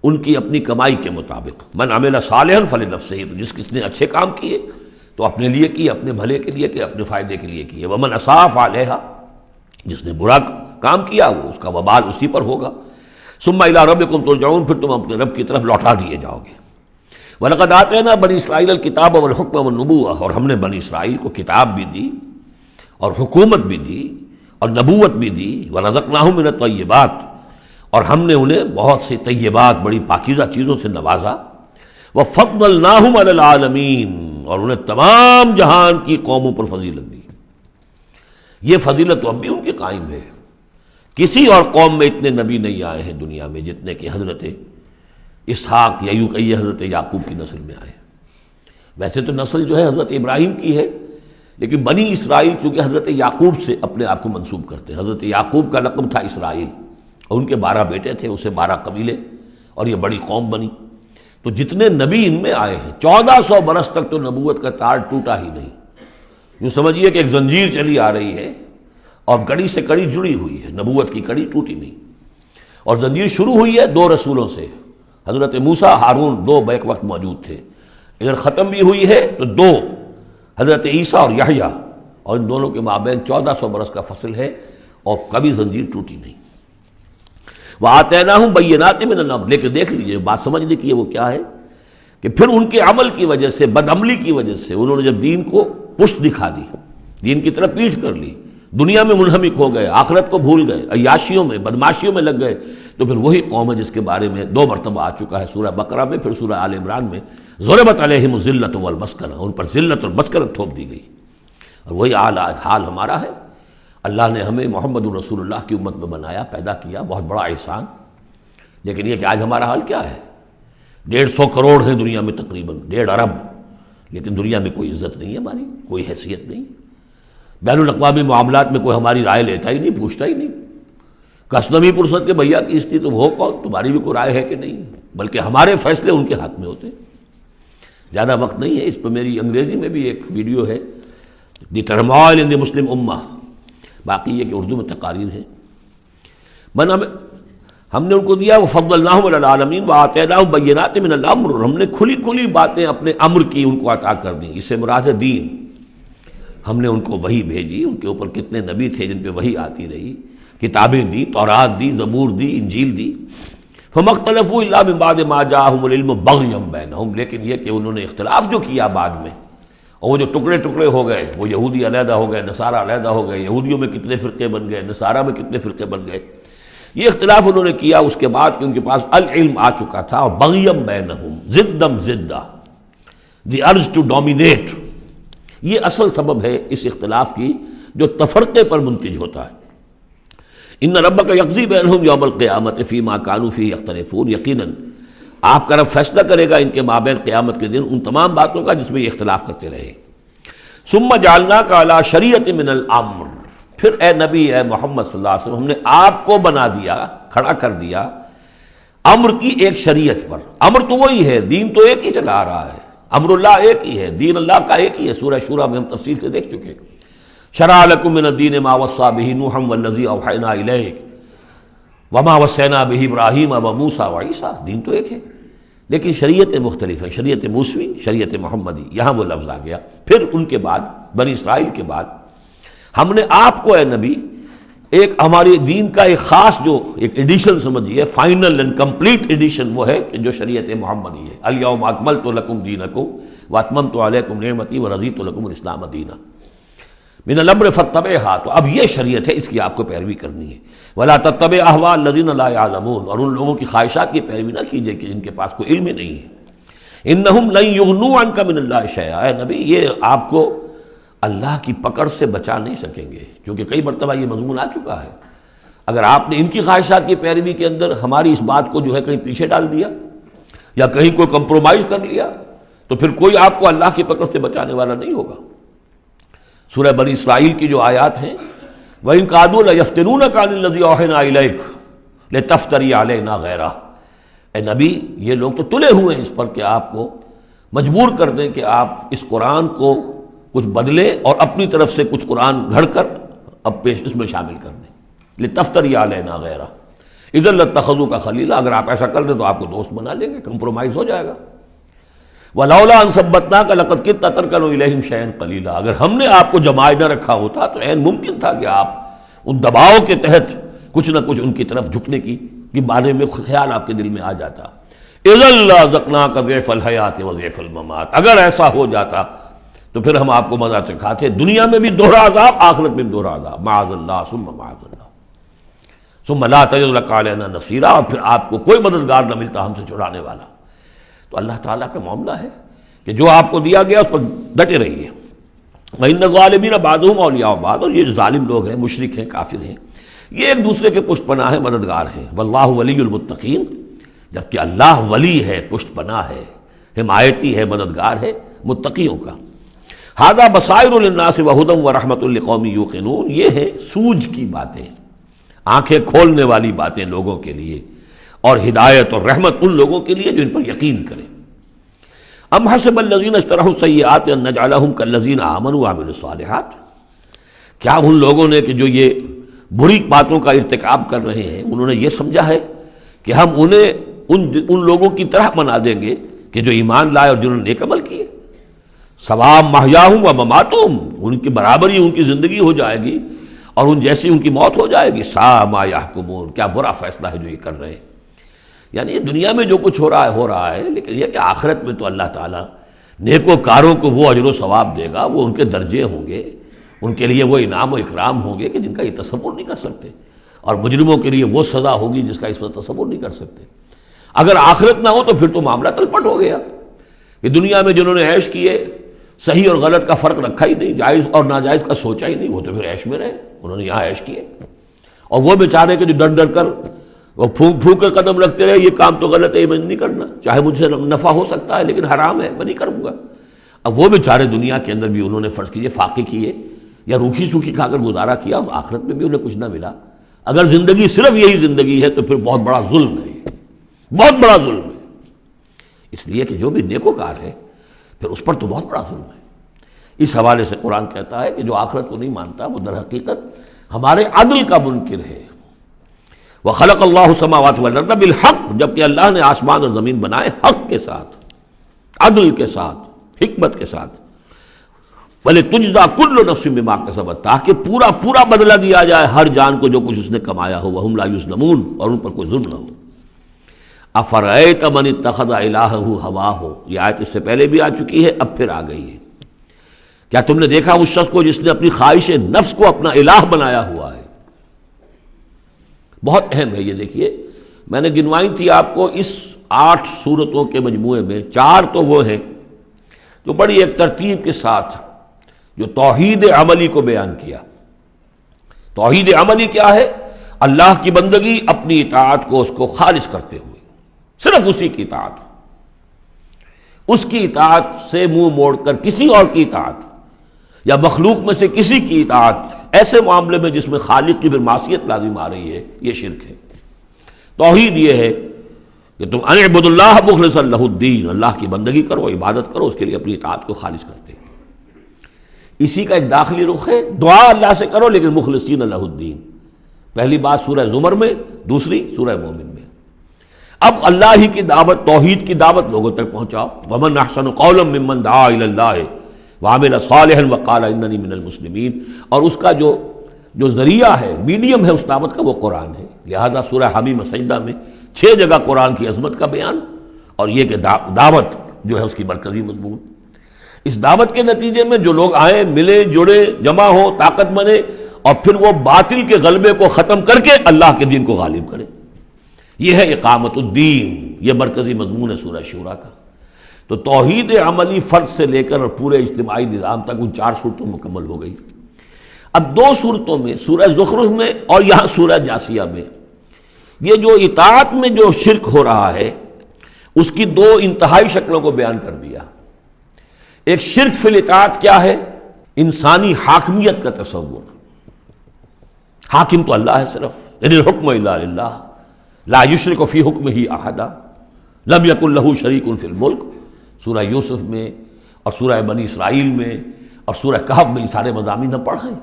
ان کی اپنی کمائی کے مطابق۔ من عمل صالحا فلنفسہ، تو جس نے اچھے کام کیے تو اپنے لیے کیے، اپنے بھلے کے لیے کیے، اپنے فائدے کے لیے کیے۔ ومن اساء فعلیہا، جس نے برا کام کیا وہ اس کا وبال اسی پر ہوگا۔ ثم الی ربکم ترجعون، پھر تم اپنے رب کی طرف لوٹا دیے جاؤ گے۔ وَلَقَدْ آتَيْنَا بَنِي إِسْرَائِيلَ الْكِتَابَ وَالْحُكْمَ وَالنُّبُوَّةَ، اور ہم نے بنی اسرائیل کو کتاب بھی دی اور حکومت بھی دی اور نبوت بھی دی۔ وَرَزَقْنَاهُم مِّنَ الطَّيِّبَاتِ، اور ہم نے انہیں بہت سی طیبات، بڑی پاکیزہ چیزوں سے نوازا۔ وَفَضَّلْنَاهُمْ عَلَى الْعَالَمِينَ، اور انہیں تمام جہان کی قوموں پر فضیلت دی۔ یہ فضیلت تو اب بھی ان کی قائم ہے، کسی اور قوم میں اتنے نبی نہیں آئے ہیں دنیا میں جتنے کہ حضرت اسحاق یا یوں کہیے حضرت یعقوب کی نسل میں آئے۔ ویسے تو نسل جو ہے حضرت ابراہیم کی ہے، لیکن بنی اسرائیل چونکہ حضرت یعقوب سے اپنے آپ کو منسوب کرتے ہیں، حضرت یعقوب کا لقب تھا اسرائیل، اور ان کے 12 بیٹے تھے، اسے 12 قبیلے، اور یہ بڑی قوم بنی۔ تو جتنے نبی ان میں آئے ہیں، 1400 برس تک تو نبوت کا تار ٹوٹا ہی نہیں، یوں سمجھیے کہ ایک زنجیر چلی آ رہی ہے، اور کڑی سے کڑی جڑی ہوئی ہے، نبوت کی کڑی ٹوٹی نہیں، اور زنجیر شروع ہوئی ہے دو رسولوں سے، حضرت موسیٰ ہارون دو بیک وقت موجود تھے، ادھر ختم بھی ہوئی ہے تو دو، حضرت عیسیٰ اور یحییٰ، اور ان دونوں کے مابین 1400 برس کا فصل ہے اور کبھی زنجیر ٹوٹی نہیں۔ وَآتَيْنَاهُمْ بَيِّنَاتٍ مِّنَ الْأَمْرِ، لیکن دیکھ لیجئے بات سمجھنے کی ہے وہ کیا ہے کہ پھر ان کے عمل کی وجہ سے، بدعملی کی وجہ سے، انہوں نے جب دین کو پشت دکھا دی، دین کی طرف پیٹھ کر لی، دنیا میں منہمک ہو گئے، آخرت کو بھول گئے، عیاشیوں میں بدماشیوں میں لگ گئے، تو پھر وہی قوم ہے جس کے بارے میں 2 مرتبہ آ چکا ہے سورہ بقرہ میں، پھر سورہ آل عمران میں، ضربت علیہم الذلۃ والمسکنہ، ان پر ذلت اور مسکنت تھوپ دی گئی، اور وہی حال ہمارا ہے۔ اللہ نے ہمیں محمد رسول اللہ کی امت میں بنایا، پیدا کیا، بہت بڑا احسان، لیکن یہ کہ آج ہمارا حال کیا ہے؟ 150 کروڑ ہیں دنیا میں، تقریباً 1.5 ارب، لیکن دنیا میں کوئی عزت نہیں ہے ہماری، کوئی حیثیت نہیں، بین الاقوامی معاملات میں کوئی ہماری رائے لیتا ہی نہیں، پوچھتا ہی نہیں، کسنوی پرسد کے بھیا کی اس کی تو وہ کون، تمہاری بھی کوئی رائے ہے کہ نہیں، بلکہ ہمارے فیصلے ان کے ہاتھ میں ہوتے ہیں۔ زیادہ وقت نہیں ہے، اس پہ میری انگریزی میں بھی ایک ویڈیو ہے، دی ٹرموائل ان دی مسلم امہ، باقی یہ کہ اردو میں تقاریر ہیں۔ ہم نے ان کو دیا وَفَضَّلْنَاهُمْ عَلَى الْعَالَمِينَ وَآتَيْنَاهُمْ بَيِّنَاتٍ مِّنَ الْأَمْرِ، ہم نے کھلی کھلی باتیں اپنے امر کی ان کو عطا کر دیں، اس سے مراد ہے دین۔ ہم نے ان کو وحی بھیجی، ان کے اوپر کتنے نبی تھے جن پہ وحی آتی رہی، کتابیں دی، تورات دی، زبور دی، انجیل دی۔ فَمَا اخْتَلَفُوا إِلَّا مِن بَعْدِ مَا جَاءَهُمُ الْعِلْمُ بَغْيًا بَيْنَهُمْ، لیکن یہ کہ انہوں نے اختلاف جو کیا بعد میں، اور وہ جو ٹکڑے ٹکڑے ہو گئے، وہ یہودی علیحدہ ہو گئے، نصارہ علیحدہ ہو گئے، یہودیوں میں کتنے فرقے بن گئے، نصارہ میں کتنے فرقے بن گئے، یہ اختلاف انہوں نے کیا اس کے بعد کہ ان کے پاس العلم آ چکا تھا، اور بغیم بینہم، ضدم ضدہ، دی ارج ٹو ڈومینیٹ، یہ اصل سبب ہے اس اختلاف کی جو تفرقے پر منتج ہوتا ہے۔ ان ربک یقضی بینہم یوم القیامت فیما کانوا فیہ یختلفون، یقیناً آپ کا رب فیصلہ کرے گا ان کے مابین قیامت کے دن ان تمام باتوں کا جس میں یہ اختلاف کرتے رہے۔ ثم جعلناک علی شریعۃ من الامر، پھر اے نبی، اے محمد صلی اللہ علیہ وسلم، ہم نے آپ کو بنا دیا، کھڑا کر دیا امر کی ایک شریعت پر۔ امر تو وہی ہے، دین تو ایک ہی چلا آ رہا ہے، امر اللہ ایک ہی ہے، دین اللہ کا ایک ہی ہے، سورہ شورى میں ہم تفصیل سے دیکھ چکے۔ شرع لکم من الدین ما وصى به نوحا والذی اوحینا الیک وما وصینا به ابراہیم وموسیٰ وعیسیٰ، دین تو ایک ہے لیکن شریعتیں مختلف ہیں، شریعت موسوی، شریعت محمدی، یہاں وہ لفظ آ گیا۔ پھر ان کے بعد بنی اسرائیل کے بعد ہم نے آپ کو اے نبی ایک ہماری دین کا ایک خاص جو ایک ایڈیشن سمجھیے، فائنل اینڈ کمپلیٹ ایڈیشن وہ ہے کہ جو شریعت محمدی ہے، الیوم اکملت لکم دینکم واتممت علیکم نعمتی ورضیت لکم الاسلام دینا من الامر فاتبعها، تو اب یہ شریعت ہے، اس کی آپ کو پیروی کرنی ہے۔ ولا تتبع اهواء الذین لا يعلمون، اور ان لوگوں کی خواہشات کی پیروی نہ کیجیے کہ جن کے پاس کوئی علم ہی نہیں ہے۔ انہم لن یغنوا عنک من اللہ شیئا، اے نبی یہ آپ کو اللہ کی پکڑ سے بچا نہیں سکیں گے، کیونکہ کئی مرتبہ یہ مضمون آ چکا ہے۔ اگر آپ نے ان کی خواہشات کی پیروی کے اندر ہماری اس بات کو جو ہے کہیں پیچھے ڈال دیا یا کہیں کوئی کمپرومائز کر لیا تو پھر کوئی آپ کو اللہ کی پکڑ سے بچانے والا نہیں ہوگا۔ سورہ بنی اسرائیل کی جو آیات ہیں، وَإِن كَادُوا لَيَفْتِنُونَكَ عَنِ الَّذِي أَوْحَيْنَا إِلَيْكَ لِتَفْتَرِيَ عَلَيْنَا غَيْرَهُ، اے نبی یہ لوگ تو تلے ہوئے ہیں اس پر کہ آپ کو مجبور کر دیں کہ آپ اس قرآن کو کچھ بدلیں اور اپنی طرف سے کچھ قرآن گھڑ کر اب پیش اس میں شامل کر دیں۔ لِتَفْتَرِيَ عَلَيْنَا غَيْرَهُ إِذًا لَاتَّخَذُوكَ خَلِيلًا، اگر آپ ایسا کر دیں تو آپ کو دوست بنا لیں گے، کمپرومائز ہو جائے گا۔ وَلَوْلَا أَن ثَبَّتْنَاكَ لَقَدْ كِدتَّ تَرْكَنُ إِلَيْهِمْ شَيْئًا قَلِيلًا، اگر ہم نے آپ کو جمائے نہ رکھا ہوتا تو عین ممکن تھا کہ آپ ان دباؤ کے تحت کچھ نہ کچھ ان کی طرف جھکنے کی بارے میں خیال آپ کے دل میں آ جاتا۔ إِذًا لَأَذَقْنَاكَ ضِعْفَ الْحَيَاةِ وَضِعْفَ الْمَمَاتِ، اگر ایسا ہو جاتا تو پھر ہم آپ کو مزہ چکھاتے، دنیا میں بھی دوہرا عذاب، آخرت میں بھی دوہرا عذاب، معاذ اللہ ثم معاذ اللہ، ثم لا تجد لك علينا نصيرا، اور پھر آپ کو کوئی مددگار نہ ملتا ہم سے چھڑانے والا۔ تو اللہ تعالیٰ کا معاملہ ہے کہ جو آپ کو دیا گیا اس پر ڈٹے رہیے۔ وَإِنَّ الظَّالِمِينَ بَعْضُهُمْ أَوْلِيَاءُ بَعْضٍ، اور یہ جو ظالم لوگ ہیں، مشرک ہیں، کافر ہیں، یہ ایک دوسرے کے پشت پناہ ہیں، مددگار ہیں۔ وَاللَّهُ وَلِيُّ الْمُتَّقِينَ، جبکہ اللہ ولی ہے، پشت پناہ ہے، حمایتی ہے، مددگار ہے متقیوں کا۔ هَذَا بَصَائِرُ لِلنَّاسِ وَهُدًى وَرَحْمَةٌ لِقَوْمٍ يُوقِنُونَ، یہ ہے سوجھ کی باتیں، آنکھیں کھولنے والی باتیں لوگوں کے لیے، اور ہدایت اور رحمت ان لوگوں کے لیے جو ان پر یقین کریں۔ ام حسب الذین اجترحوا السیئات ان نجعلہم کالذین آمنوا وعملوا الصالحات، کیا ان لوگوں نے کہ جو یہ بری باتوں کا ارتکاب کر رہے ہیں انہوں نے یہ سمجھا ہے کہ ہم انہیں ان لوگوں کی طرح بنا دیں گے کہ جو ایمان لائے اور جنہوں نے نیک عمل کیے؟ سواء محیاہم و مماتہم، ان کی برابری ان کی زندگی ہو جائے گی اور ان جیسی ان کی موت ہو جائے گی۔ ساء ما یحکمون، کیا برا فیصلہ ہے جو یہ کر رہے ہیں۔ یعنی یہ دنیا میں جو کچھ ہو رہا ہے، لیکن یہ کہ آخرت میں تو اللہ تعالیٰ نیکوکاروں کو وہ اجر و ثواب دے گا، وہ ان کے درجے ہوں گے، ان کے لیے وہ انعام و اکرام ہوں گے کہ جن کا یہ تصور نہیں کر سکتے، اور مجرموں کے لیے وہ سزا ہوگی جس کا اس وقت تصور نہیں کر سکتے۔ اگر آخرت نہ ہو تو پھر تو معاملہ تلپٹ ہو گیا کہ دنیا میں جنہوں نے عیش کیے، صحیح اور غلط کا فرق رکھا ہی نہیں، جائز اور ناجائز کا سوچا ہی نہیں، وہ تو پھر عیش میں رہے، انہوں نے یہاں عیش کیے۔ اور وہ بیچارے کہ جو ڈر ڈر کر وہ پھونک پھونک کے قدم رکھتے رہے، یہ کام تو غلط ہے، یہ میں نہیں کرنا، چاہے مجھ سے نفع ہو سکتا ہے لیکن حرام ہے، میں نہیں کروں گا۔ اب وہ بیچارے دنیا کے اندر بھی انہوں نے فرض کیجئے فاقے کیے یا روکھی سوکھی کھا کر گزارا کیا، اور آخرت میں بھی انہیں کچھ نہ ملا۔ اگر زندگی صرف یہی زندگی ہے تو پھر بہت بڑا ظلم ہے، بہت بڑا ظلم ہے۔ اس لیے کہ جو بھی نیکوکار ہے پھر اس پر تو بہت بڑا ظلم ہے۔ اس حوالے سے قرآن کہتا ہے کہ جو آخرت کو نہیں مانتا وہ در حقیقت ہمارے عدل کا منکر ہے۔ وَخَلَقَ اللَّهُ السَّمَاوَاتِ وَالْأَرْضَ بِالْحَقِّ، جبکہ اللہ نے آسمان اور زمین بنائے حق کے ساتھ، عدل کے ساتھ، حکمت کے ساتھ۔ وَلِتُجْزَىٰ كُلُّ نَفْسٍ بِمَا كَسَبَتْ، تاکہ پورا بدلہ دیا جائے ہر جان کو جو کچھ اس نے کمایا ہو، وَهُمْ لَا يُظْلَمُونَ، اور ان پر کوئی ظلم نہ ہو۔ أَفَرَأَيْتَ مَنِ اتَّخَذَ إِلَٰهَهُ هَوَاهُ، یہ آیت اس سے پہلے بھی آ چکی ہے، اب پھر آ گئی ہے۔ کیا تم نے دیکھا اس شخص کو جس نے اپنی خواہش نفس کو اپنا الہ بنایا ہوا ہے؟ بہت اہم ہے یہ۔ دیکھیے میں نے گنوائی تھی آپ کو اس 8 صورتوں کے مجموعے میں 4 تو وہ ہیں جو بڑی ایک ترتیب کے ساتھ جو توحید عملی کو بیان کیا۔ توحید عملی کیا ہے؟ اللہ کی بندگی، اپنی اطاعت کو اس کو خالص کرتے ہوئے، صرف اسی کی اطاعت، اس کی اطاعت سے منہ موڑ کر کسی اور کی اطاعت یا مخلوق میں سے کسی کی اطاعت ایسے معاملے میں جس میں خالق کی پھر معصیت لازم آ رہی ہے، یہ شرک ہے۔ توحید یہ ہے کہ تم اعبدوا اللہ مخلصا لہ الدین، اللہ کی بندگی کرو، عبادت کرو، اس کے لیے اپنی اطاعت کو خالص کرتے ہیں۔ اسی کا ایک داخلی رخ ہے، دعا اللہ سے کرو لیکن مخلصین لہ الدین۔ پہلی بات سورہ زمر میں، دوسری سورہ مومن میں۔ اب اللہ ہی کی دعوت، توحید کی دعوت لوگوں تک پہنچاؤ۔ ومن احسن قولا ممن دعا الی اللہ وعمل صالحا وقال اننی من المسلمین، اور اس کا جو ذریعہ ہے، میڈیم ہے اس دعوت کا، وہ قرآن ہے۔ لہذا سورہ حمیم سجدہ میں 6 جگہ قرآن کی عظمت کا بیان، اور یہ کہ دعوت جو ہے اس کی مرکزی مضمون۔ اس دعوت کے نتیجے میں جو لوگ آئیں، ملے، جڑے، جمع ہو، طاقت بنے، اور پھر وہ باطل کے غلبے کو ختم کر کے اللہ کے دین کو غالب کرے، یہ ہے اقامت الدین، یہ مرکزی مضمون ہے سورہ شورى کا۔ تو توحید عملی فرد سے لے کر اور پورے اجتماعی نظام تک ان 4 صورتوں مکمل ہو گئی۔ اب 2 صورتوں میں، سورہ زخرف میں اور یہاں سورہ جاثیہ میں، یہ جو اطاعت میں جو شرک ہو رہا ہے اس کی 2 انتہائی شکلوں کو بیان کر دیا۔ ایک شرک فی الاطاعت کیا ہے؟ انسانی حاکمیت کا تصور، حاکم تو اللہ ہے صرف، ان الحکم الا للہ لا یشرک فی حکمہ احدا لم یکن لہ شریک فی الملک، سورہ یوسف میں اور سورہ بنی اسرائیل میں اور سورہ کہف میں یہ سارے مضامین نہ پڑھیں۔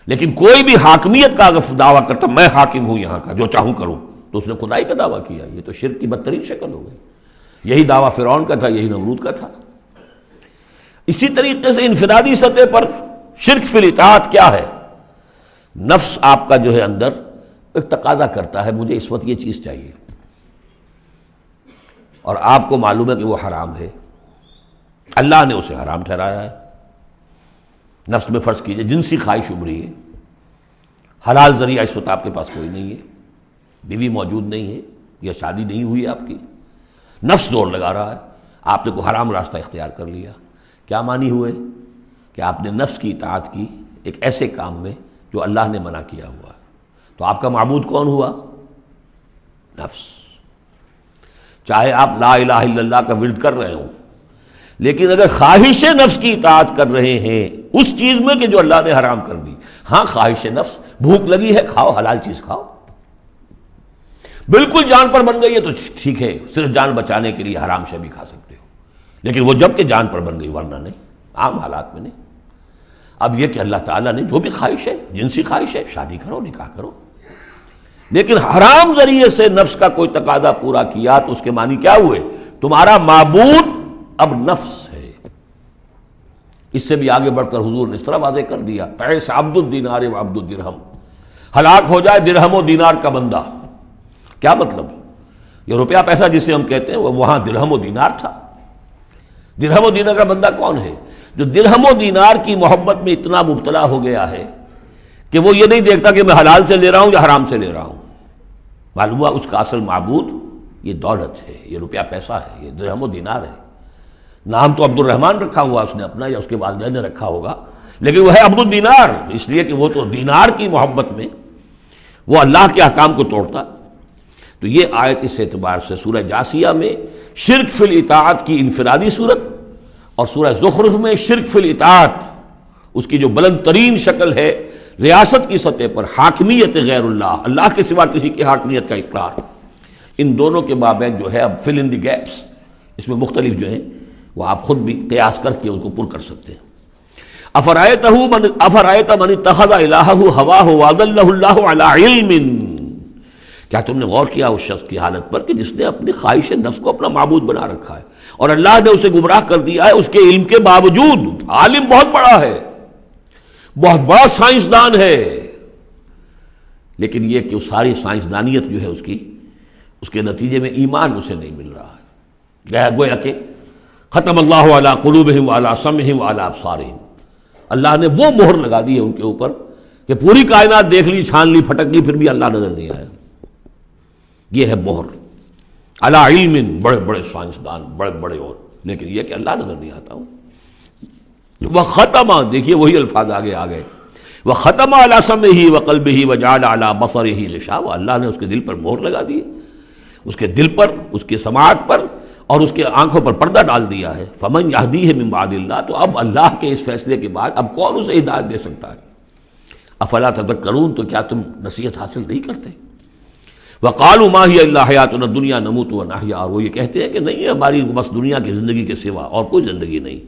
لیکن کوئی بھی حاکمیت کا اگر دعویٰ کرتا میں حاکم ہوں یہاں کا، جو چاہوں کروں، تو اس نے خدائی کا دعویٰ کیا، یہ تو شرک کی بدترین شکل ہو گئی۔ یہی دعویٰ فرعون کا تھا، یہی نمرود کا تھا۔ اسی طریقے سے انفرادی سطح پر شرک فی الاطاعت کیا ہے؟ نفس آپ کا جو ہے اندر ایک تقاضا کرتا ہے مجھے اس وقت یہ چیز چاہیے، اور آپ کو معلوم ہے کہ وہ حرام ہے، اللہ نے اسے حرام ٹھہرایا ہے۔ نفس میں فرض کیجئے جنسی خواہش ابھری ہے، حلال ذریعہ اس وقت آپ کے پاس کوئی نہیں ہے، بیوی موجود نہیں ہے یا شادی نہیں ہوئی آپ کی، نفس زور لگا رہا ہے، آپ نے کوئی حرام راستہ اختیار کر لیا۔ کیا معنی ہوئے؟ کہ آپ نے نفس کی اطاعت کی ایک ایسے کام میں جو اللہ نے منع کیا ہوا ہے۔ تو آپ کا معبود کون ہوا؟ نفس۔ چاہے آپ لا الہ الا اللہ کا ورد کر رہے ہوں، لیکن اگر خواہش نفس کی اطاعت کر رہے ہیں اس چیز میں کہ جو اللہ نے حرام کر دی، ہاں خواہش نفس، بھوک لگی ہے کھاؤ، حلال چیز کھاؤ، بالکل جان پر بن گئی ہے تو ٹھیک ہے، صرف جان بچانے کے لیے حرام شے بھی کھا سکتے ہو، لیکن وہ جب کہ جان پر بن گئی، ورنہ نہیں، عام حالات میں نہیں۔ اب یہ کہ اللہ تعالیٰ نے جو بھی خواہش ہے، جنسی خواہش ہے، شادی کرو، نکاح کرو، لیکن حرام ذریعے سے نفس کا کوئی تقاضا پورا کیا تو اس کے معنی کیا ہوئے؟ تمہارا معبود اب نفس ہے۔ اس سے بھی آگے بڑھ کر حضور نے اس طرح واضح کر دیا، تعس عبد الدینار و عبد الدرہم، ہلاک ہو جائے درہم و دینار کا بندہ۔ کیا مطلب؟ یہ روپیہ پیسہ جسے ہم کہتے ہیں وہ وہاں درہم و دینار تھا۔ درہم و دینار کا بندہ کون ہے؟ جو درہم و دینار کی محبت میں اتنا مبتلا ہو گیا ہے کہ وہ یہ نہیں دیکھتا کہ میں حلال سے لے رہا ہوں یا حرام سے لے رہا ہوں۔ معلوم ہوا اس کا اصل معبود یہ دولت ہے، یہ روپیہ پیسہ ہے، یہ درہم و دینار ہے۔ نام تو عبد الرحمن رکھا ہوا اس نے اپنا، یا اس کے والدین نے رکھا ہوگا، لیکن وہ ہے عبد الدینار، اس لیے کہ وہ تو دینار کی محبت میں وہ اللہ کے احکام کو توڑتا۔ تو یہ آیت اس اعتبار سے سورہ جاسیہ میں شرک فی الاطاعت کی انفرادی صورت، اور سورہ زخرف میں شرک فی الاطاعت اس کی جو بلند ترین شکل ہے ریاست کی سطح پر حاکمیت غیر اللہ، اللہ کے سوا کسی کی حاکمیت کا اقرار، ان دونوں کے مابین جو ہے اب فل ان دی گیپس اس میں مختلف جو ہیں وہ آپ خود بھی قیاس کر کے ان کو پر کر سکتے ہیں۔ افرأیت من اتخذ الہہ ہواہ واضلہ اللہ علی علم، کیا تم نے غور کیا اس شخص کی حالت پر کہ جس نے اپنی خواہش نفس کو اپنا معبود بنا رکھا ہے اور اللہ نے اسے گمراہ کر دیا ہے اس کے علم کے باوجود؟ عالم بہت بڑا ہے، بہت بڑا سائنسدان ہے، لیکن یہ کہ اس ساری سائنسدانیت جو ہے اس کے نتیجے میں ایمان اسے نہیں مل رہا ہے۔ گویا کہ ختم اللہ علی قلوبہم وعلی سمعہم وعلی ابصارہم، اللہ نے وہ مہر لگا دی ہے ان کے اوپر کہ پوری کائنات دیکھ لی، چھان لی، پھٹک لی، پھر بھی اللہ نظر نہیں آیا۔ یہ ہے مہر علی علم، بڑے بڑے سائنسدان، بڑے بڑے، اور لیکن یہ کہ اللہ نظر نہیں آتا ہوں۔ وختم، دیکھیے وہی الفاظ آگے آ گئے، وختم علی سمعہ وقلبہ وجعل علی بصرہ غشاوہ، اللہ نے اس کے دل پر مہر لگا دی، اس کے دل پر، اس کی سماعت پر اور اس کے آنکھوں پر پردہ ڈال دیا ہے۔ فمن یہدیہ من بعد اللہ، تو اب اللہ کے اس فیصلے کے بعد اب کون اسے ہدایت دے سکتا ہے؟ افلا تذکرون، تو کیا تم نصیحت حاصل نہیں کرتے؟ وقالوا ما هي الا حیاتنا الدنیا نموت ونحیا، اور وہ یہ کہتے ہیں کہ نہیں ہے ہماری بس دنیا کی زندگی کے سوا اور کوئی زندگی نہیں،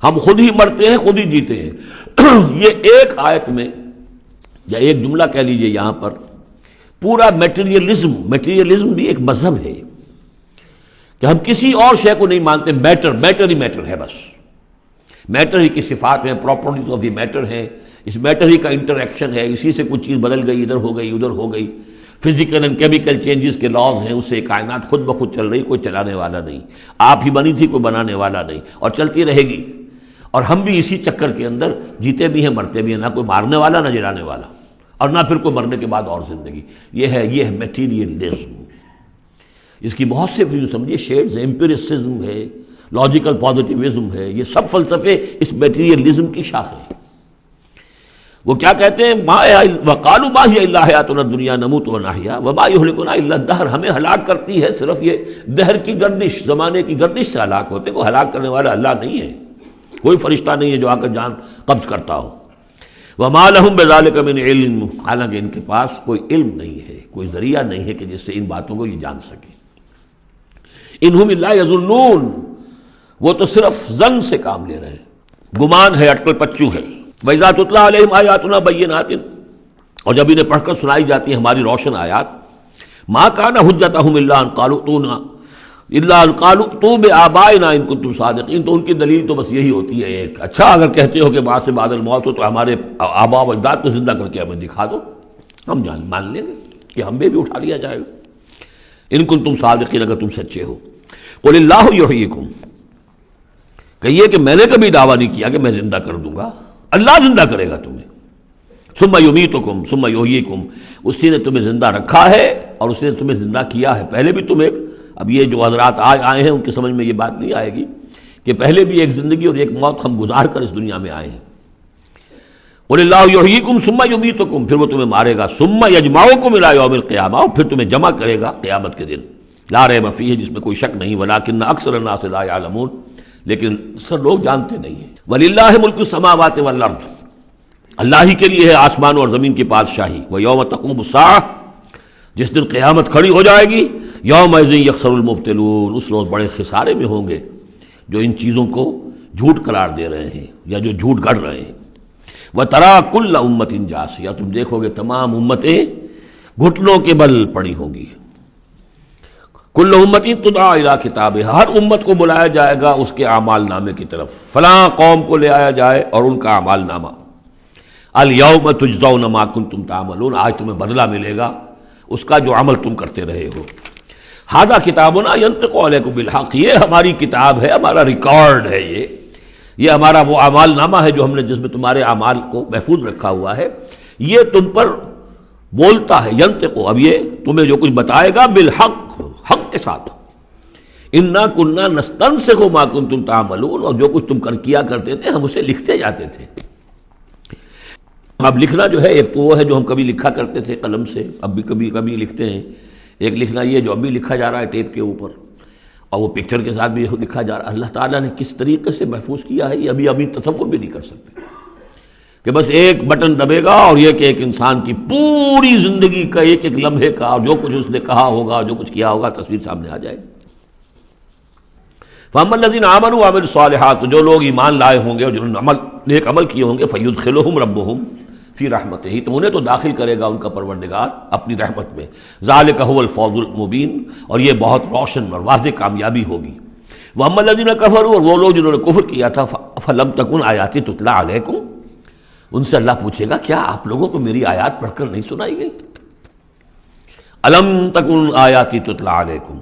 ہم خود ہی مرتے ہیں خود ہی جیتے ہیں۔ یہ ایک آیت میں یا ایک جملہ کہہ لیجئے یہاں پر پورا میٹیریلزم بھی ایک مذہب ہے کہ ہم کسی اور شے کو نہیں مانتے، میٹر ہی میٹر ہے، بس میٹر ہی کی صفات ہیں، پراپرٹیز آف دی میٹر ہیں، اس میٹر ہی کا انٹر ایکشن ہے، اسی سے کچھ چیز بدل گئی، ادھر ہو گئی ادھر ہو گئی، فزیکل اینڈ کیمیکل چینجز کے لاز ہیں، اس سے کائنات خود بخود چل رہی، کوئی چلانے والا نہیں، آپ ہی بنی تھی کوئی بنانے والا نہیں، اور چلتی رہے گی، اور ہم بھی اسی چکر کے اندر جیتے بھی ہیں مرتے بھی ہیں، نہ کوئی مارنے والا نہ جلانے والا، اور نہ پھر کوئی مرنے کے بعد اور زندگی۔ یہ ہے میٹیریلزم، اس کی بہت سے پھر سمجھیے شیڈز، ایمپیریسزم ہے، لاجیکل پازیٹیوزم ہے، یہ سب فلسفے اس میٹیریلزم کی شاخیں ہیں۔ وہ کیا کہتے ہیں؟ وقالوا ما هي الا حیاتنا الدنیا نموت ونحیا وما یہلکنا الا الدہر، ہمیں ہلاک کرتی ہے صرف یہ دہر کی گردش، زمانے کی گردش سے ہلاک ہوتے، کوئی ہلاک کرنے والا اللہ نہیں ہے، کوئی فرشتہ نہیں ہے جو آ کر جان قبض کرتا ہو۔ وما لهم بذلک من علم، حالانکہ ان کے پاس کوئی علم نہیں ہے، کوئی ذریعہ نہیں ہے کہ جس سے ان باتوں کو یہ جان سکے۔ انہم الا یظنون، وہ تو صرف ظن سے کام لے رہے ہیں، گمان ہے، اٹکل پچو ہے۔ وَإِذَا تُتْلَىٰ عَلَيْهِمْ آيَاتُنَا بَيِّنَاتٍ، اور جب انہیں پڑھ کر سنائی جاتی ہیں ہماری روشن آیات، مَا كَانَ حُجَّتُهُمْ إِلَّا أَن قَالُوا ائْتُوا بِآبَائِنَا إِن كُنتُمْ صَادِقِينَ، تو ان کی دلیل تو بس یہی ہوتی ہے ایک، اچھا اگر کہتے ہو کہ بعد سے بعد الموت ہو تو ہمارے آباء و اجداد کو زندہ کر کے ہمیں دکھا دو، ہم مان لیں گے کہ ہمیں بھی اٹھا لیا جائے گا، ان کنتم صادقین، اگر تم سچے ہو۔ قُلِ اللَّهُ يُحْيِيكُمْ، کہیے کہ میں نے کبھی دعویٰ نہیں کیا کہ میں زندہ کر دوں گا، اللہ زندہ کرے گا تمہیں۔ ثم یمیتکم ثم یحییکم، اسی نے تمہیں زندہ رکھا ہے اور اس نے تمہیں زندہ کیا ہے، پہلے بھی تم ایک، اب یہ جو حضرات آج آئے ہیں ان کی سمجھ میں یہ بات نہیں آئے گی کہ پہلے بھی ایک زندگی اور ایک موت ہم گزار کر اس دنیا میں آئے ہیں۔ قل اللہ یحییکم ثم یمیتکم، پھر وہ تمہیں مارے گا، ثم یجمعکم الی یوم القیامہ، اور پھر تمہیں جمع کرے گا قیامت کے دن، لا ریب فیہ، جس میں کوئی شک نہیں، ولکن اکثر الناس لا یعلمون، لیکن اکثر لوگ جانتے نہیں ہیں۔ وَلِلَّهِ مُلْكُ السَّمَاوَاتِ وَالْأَرْضِ، اللہ ہی کے لیے ہے آسمان اور زمین کی بادشاہی۔ وَيَوْمَ تَقُومُ السَّاعَةُ، جس دن قیامت کھڑی ہو جائے گی، يَوْمَئِذٍ يَخْسَرُ الْمُبْطِلُونَ، اس روز بڑے خسارے میں ہوں گے جو ان چیزوں کو جھوٹ قرار دے رہے ہیں یا جو جھوٹ گڑھ رہے ہیں۔ وَتَرَىٰ كُلَّ أُمَّةٍ جَاثِیَةً، تم دیکھو گے تمام امتیں گھٹنوں کے بل پڑی ہوں گی. کل امتی تدعا الی کتابہا، ہر امت کو بلایا جائے گا اس کے اعمال نامے کی طرف. فلاں قوم کو لے آیا جائے اور ان کا اعمال نامہ. الیوم تجزون ما کنتم تعملون، آج تمہیں بدلہ ملے گا اس کا جو عمل تم کرتے رہے ہو. ھذا کتابنا ینطق علیکم بالحق، یہ ہماری کتاب ہے، ہمارا ریکارڈ ہے، یہ ہمارا وہ اعمال نامہ ہے جو ہم نے جس میں تمہارے اعمال کو محفوظ رکھا ہوا ہے، یہ تم پر بولتا ہے. ینطق، اب یہ تمہیں جو کچھ بتائے گا بالحق، حق کے ساتھ. انا کننا نستنسخ ما کنتم تعملون، اور جو کچھ تم کیا کرتے تھے ہم اسے لکھتے جاتے تھے. اب لکھنا جو ہے ایک تو وہ ہے جو ہم کبھی لکھا کرتے تھے قلم سے، اب بھی کبھی لکھتے ہیں. ایک لکھنا یہ جو اب بھی لکھا جا رہا ہے ٹیپ کے اوپر، اور وہ پکچر کے ساتھ بھی لکھا جا رہا ہے. اللہ تعالیٰ نے کس طریقے سے محفوظ کیا ہے یہ ابھی تصور بھی نہیں کر سکتے کہ بس ایک بٹن دبے گا اور یہ کہ ایک انسان کی پوری زندگی کا ایک ایک لمحے کا اور جو کچھ اس نے کہا ہوگا، جو کچھ کیا ہوگا، تصویر سامنے آ جائے گی. فَأَمَّا الَّذِينَ آمَنُوا وَعَمِلُوا الصَّالِحَاتِ، جو لوگ ایمان لائے ہوں گے اور جنہوں نے نیک عمل کیے ہوں گے، فَيُدْخِلُهُمْ رَبُّهُمْ فِي رَحْمَتِهِ، تو انہیں تو داخل کرے گا ان کا پروردگار اپنی رحمت میں. ذَلِكَ هُوَ الْفَوْزُ الْمُبِينُ، اور یہ بہت روشن اور واضح کامیابی ہوگی. وَأَمَّا الَّذِينَ كَفَرُوا، اور وہ لوگ جنہوں نے کفر کیا تھا، فَلَمْ تَكُنْ آيَاتِي تُتْلَىٰ عَلَيْكُمْ، ان سے اللہ پوچھے گا کیا آپ لوگوں کو میری آیات پڑھ کر نہیں سنائی گئی؟ الم تکن آیاتی تتلیٰ علیکم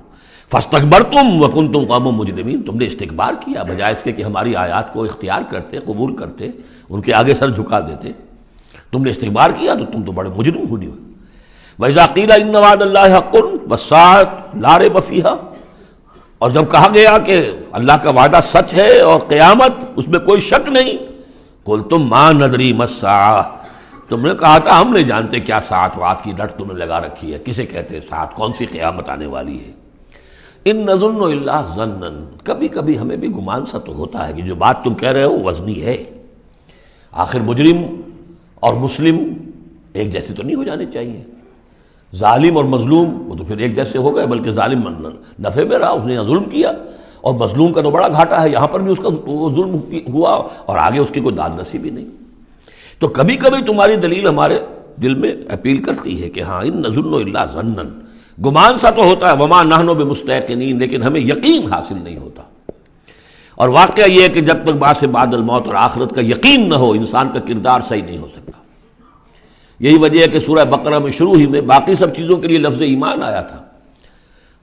فاستکبرتم وکنتم قوما مجرمین، تم نے استکبار کیا بجائے اس کے کہ ہماری آیات کو اختیار کرتے، قبول کرتے، ان کے آگے سر جھکا دیتے. تم نے استکبار کیا تو تم تو بڑے مجرم ہوئے. وَإِذَا قِيلَ إِنَّ وَعْدَ اللَّهِ حَقٌّ وَالسَّاعَةُ لَا رَيْبَ فِيهَا، اور جب کہا گیا کہ اللہ کا وعدہ سچ ہے اور قیامت اس میں کوئی شک نہیں، قُلْتُم مَا نَدْرِي مَا السَّاعَةُ، تم نے کہا تھا ہم نہیں جانتے کیا ساعت وعد کی لٹ تم نے لگا رکھی ہے، کسے کہتے ہیں ساعت، کون سی قیامت آنے والی ہے. ان نظن الا ظنا، کبھی کبھی ہمیں بھی گمان سا تو ہوتا ہے کہ جو بات تم کہہ رہے ہو وزنی ہے. آخر مجرم اور مسلم ایک جیسے تو نہیں ہو جانے چاہیے. ظالم اور مظلوم وہ تو پھر ایک جیسے ہو گئے، بلکہ ظالم نفع میں رہا، اس نے ظلم کیا، اور مظلوم کا تو بڑا گھاٹا ہے، یہاں پر بھی اس کا ظلم ہوا اور آگے اس کی کوئی داد نصیبی نہیں. تو کبھی کبھی تمہاری دلیل ہمارے دل میں اپیل کرتی ہے کہ ہاں ان نظن الا ظنا، گمان سا تو ہوتا ہے، وما نحن بمستيقنين، لیکن ہمیں یقین حاصل نہیں ہوتا. اور واقعہ یہ ہے کہ جب تک بعث بعد الموت اور آخرت کا یقین نہ ہو انسان کا کردار صحیح نہیں ہو سکتا. یہی وجہ ہے کہ سورہ بقرہ میں شروع ہی میں باقی سب چیزوں کے لیے لفظ ایمان آیا تھا.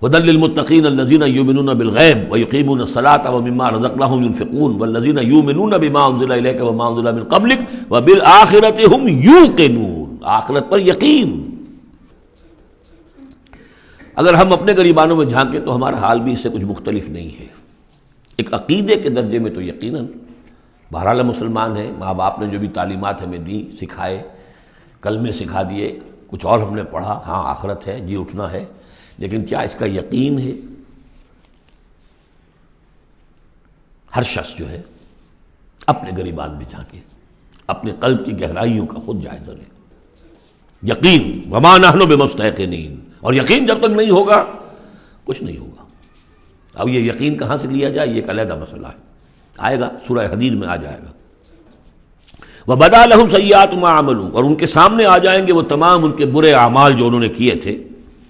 هدى للمتقين الذين يؤمنون بالغيب ويقيمون الصلاة ومما رزقناهم ينفقون والذين يؤمنون بما أنزل إليك وما أنزل من قبلك وبالآخرة هم يوقنون، آخرت پر یقین. اگر ہم اپنے غریبانوں میں جھانکیں تو ہمارا حال بھی اس سے کچھ مختلف نہیں ہے. ایک عقیدے کے درجے میں تو یقیناً بہرحال مسلمان ہیں، ماں باپ نے جو بھی تعلیمات ہمیں دی، سکھائے، کلمے سکھا دیے، کچھ اور ہم نے پڑھا، ہاں آخرت ہے، جی اٹھنا ہے، لیکن کیا اس کا یقین ہے؟ ہر شخص جو ہے اپنے غریبان میں جھانکے، اپنے قلب کی گہرائیوں کا خود جائزہ لے. یقین وما نحن بمستيقنين، اور یقین جب تک نہیں ہوگا کچھ نہیں ہوگا. اب یہ یقین کہاں سے لیا جائے یہ ایک علیحدہ مسئلہ ہے، آئے گا سورہ حدید میں آ جائے گا. وَبَدَا لَهُمْ سَيِّئَاتُ مَا عَمَلُوا، اور ان کے سامنے آ جائیں گے وہ تمام ان کے برے اعمال جو انہوں نے کیے تھے.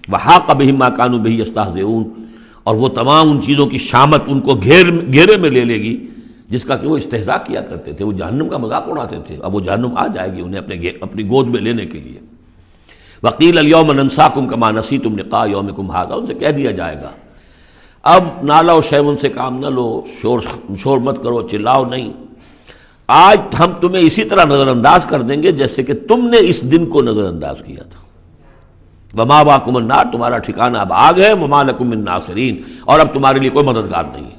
وَحَاقَ بِهِم مَا كَانُوا بِهِ يَسْتَهْزِئُونَ، اور وہ تمام ان چیزوں کی شامت ان کو گھیرے میں لے لے گی جس کا کہ وہ استہزاء کیا کرتے تھے، وہ جہنم کا مذاق اڑاتے تھے. اب وہ جہنم آ جائے گی انہیں اپنی گود میں لینے کے لیے. وَقِيلَ الْيَوْمَ نَنْسَاكُمْ كَمَا نَسِيتُمْ لِقَاءَ يَوْمِكُمْ هَذَا، ان سے کہہ دیا جائے گا اب نالا و شیون سے کام نہ لو، شور مت کرو، چلاؤ نہیں، آج ہم تمہیں اسی طرح نظر انداز کر دیں گے جیسے کہ تم نے اس دن کو نظر انداز کیا تھا. وَمَأْوَاكُمُ النَّارُ، تمہارا ٹھکانہ اب آگ ہے. وَمَا لَكُم مِّن نَاصِرِينَ، اور اب تمہارے لیے کوئی مددگار نہیں ہے.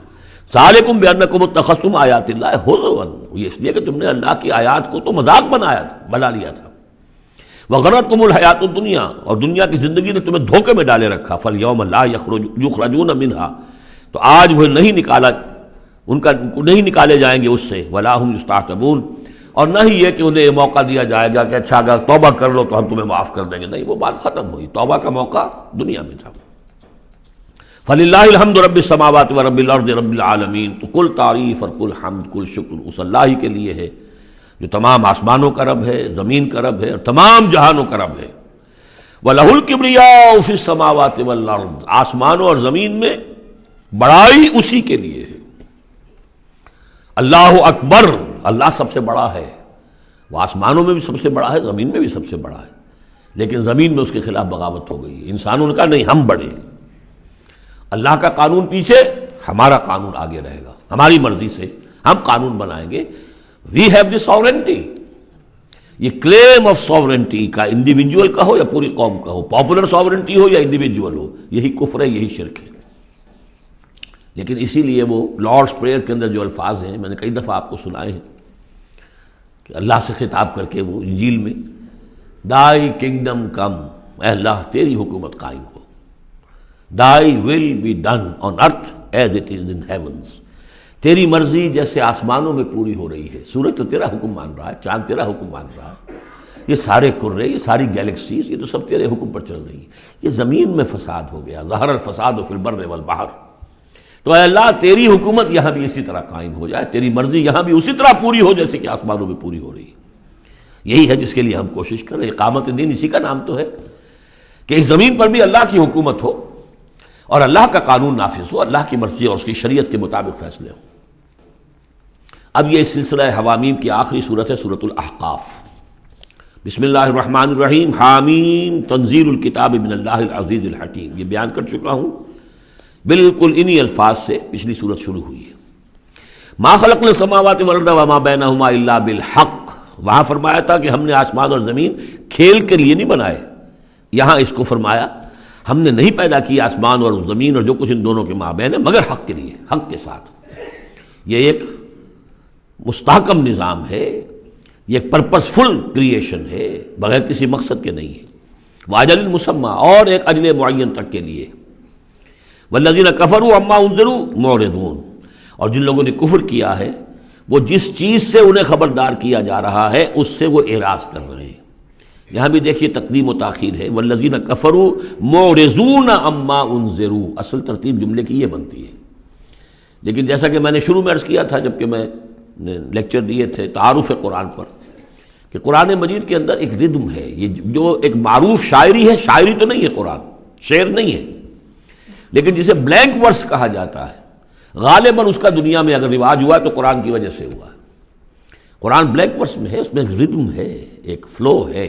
ذَلِكُمْ بِأَنَّكُمُ اتَّخَذْتُمْ آيَاتِ اللَّهِ هُزُوًا، یہ اس لیے کہ تم نے اللہ کی آیات کو تو مذاق بنا لیا تھا. وَغَرَّتْكُمُ الْحَيَاةُ الدُّنْيَا، اور دنیا کی زندگی نے تمہیں دھوکے میں ڈالے رکھا. فَالْيَوْمَ لَا يُخْرَجُونَ مِنْهَا، تو آج وہ نہیں نکالے جائیں گے اس سے. وَلَا هُمْ يُسْتَعْتَبُونَ، اور نہ ہی یہ کہ انہیں یہ موقع دیا جائے گا کہ اچھا اگر توبہ کر لو تو ہم تمہیں معاف کر دیں گے. نہیں، وہ بات ختم ہوئی، توبہ کا موقع دنیا میں تھا. فَلِلَّهِ الْحَمْدُ رَبِّ السَّمَاوَاتِ وَرَبِّ الْأَرْضِ رَبِّ الْعَالَمِينَ، تو کل تعریف اور کل حمد، کل شکر اس اللہ ہی کے لیے ہے جو تمام آسمانوں کا رب ہے، زمین کا رب ہے اور تمام جہانوں کا رب ہے۔ وَلَهُ الْكِبْرِيَاءُ فِي السَّمَاوَاتِ وَالْأَرْضِ، آسمانوں اور زمین میں بڑائی اسی کے لیے ہے۔ اللہ اکبر، اللہ سب سے بڑا ہے، وہ آسمانوں میں بھی سب سے بڑا ہے، زمین میں بھی سب سے بڑا ہے، لیکن زمین میں اس کے خلاف بغاوت ہو گئی ہے۔ انسانوں نے کہا نہیں ہم بڑے ہیں، اللہ کا قانون پیچھے، ہمارا قانون آگے رہے گا، ہماری مرضی سے ہم قانون بنائیں گے۔ وی ہیو دی ساورنٹی، یہ کلیم آف ساورنٹی کا انڈیویجول کا ہو یا پوری قوم کا ہو، پاپولر ساورنٹی ہو یا انڈیویجول ہو، یہی کفر ہے، یہی شرک ہے۔ لیکن اسی لیے وہ لارڈس پریئر کے اندر جو الفاظ ہیں، میں نے کئی دفعہ آپ کو سنائے ہیں کہ اللہ سے خطاب کر کے وہ انجیل میں دائی کنگڈم کم، اے اللہ تیری حکومت قائم ہو، thy will be done on earth as it is in heavens, تیری مرضی جیسے آسمانوں میں پوری ہو رہی ہے۔ سورج تو تیرا حکم مان رہا ہے، چاند تیرا حکم مان رہا ہے، یہ سارے کرے، یہ ساری گیلیکسیز، یہ تو سب تیرے حکم پر چل رہی ہے۔ یہ زمین میں فساد ہو گیا، ظہر الفساد فی البر والبحر، تو اے اللہ تیری حکومت یہاں بھی اسی طرح قائم ہو جائے، تیری مرضی یہاں بھی اسی طرح پوری ہو جیسے کہ آسمانوں میں پوری ہو رہی ہے۔ یہی ہے جس کے لیے ہم کوشش کر رہے ہیں، اقامت دین اسی کا نام تو ہے کہ اس زمین پر بھی اللہ کی حکومت ہو اور اللہ کا قانون نافذ ہو، اللہ کی مرضی اور اس کی شریعت کے مطابق فیصلے ہوں۔ اب یہ سلسلہ حوامیم کی آخری صورت ہے سورۃ الاحقاف۔ بسم اللہ الرحمن الرحیم، حامیم تنزیل الکتاب من اللہ العزیز الحکیم، یہ بیان کر چکا ہوں، بالکل انہی الفاظ سے پچھلی صورت شروع ہوئی ہے۔ ما خلقنا السماوات والارض وما بینہما الا بالحق، وہاں فرمایا تھا کہ ہم نے آسمان اور زمین کھیل کے لیے نہیں بنائے، یہاں اس کو فرمایا ہم نے نہیں پیدا کیا آسمان اور زمین اور جو کچھ ان دونوں کے مابین ہے مگر حق کے لیے، حق کے ساتھ۔ یہ ایک مستحکم نظام ہے، یہ ایک پرپسفل کریشن ہے، بغیر کسی مقصد کے نہیں ہے، واجل مسمى، اور ایک اجل معین تک کے لیے۔ والذین کفروا عما انذروا معرضون، اور جن لوگوں نے کفر کیا ہے وہ جس چیز سے انہیں خبردار کیا جا رہا ہے اس سے وہ اعراض کر رہے ہیں۔ یہاں بھی دیکھیے تقدیم و تاخیر ہے، والذین کفروا معرضون عما انذروا، اصل ترتیب جملے کی یہ بنتی ہے، لیکن جیسا کہ میں نے شروع میں عرض کیا تھا جبکہ میں نے لیکچر دیے تھے تعارف قرآن پر، کہ قرآن مجید کے اندر ایک ردم ہے، یہ جو ایک معروف شاعری ہے، شاعری تو نہیں ہے، قرآن شعر نہیں ہے، لیکن جسے بلینک ورس کہا جاتا ہے، غالباً اس کا دنیا میں اگر رواج ہوا ہے تو قرآن کی وجہ سے ہوا ہے۔ قرآن بلینک ورس میں ہے، اس میں ایک ردم ہے، ایک فلو ہے،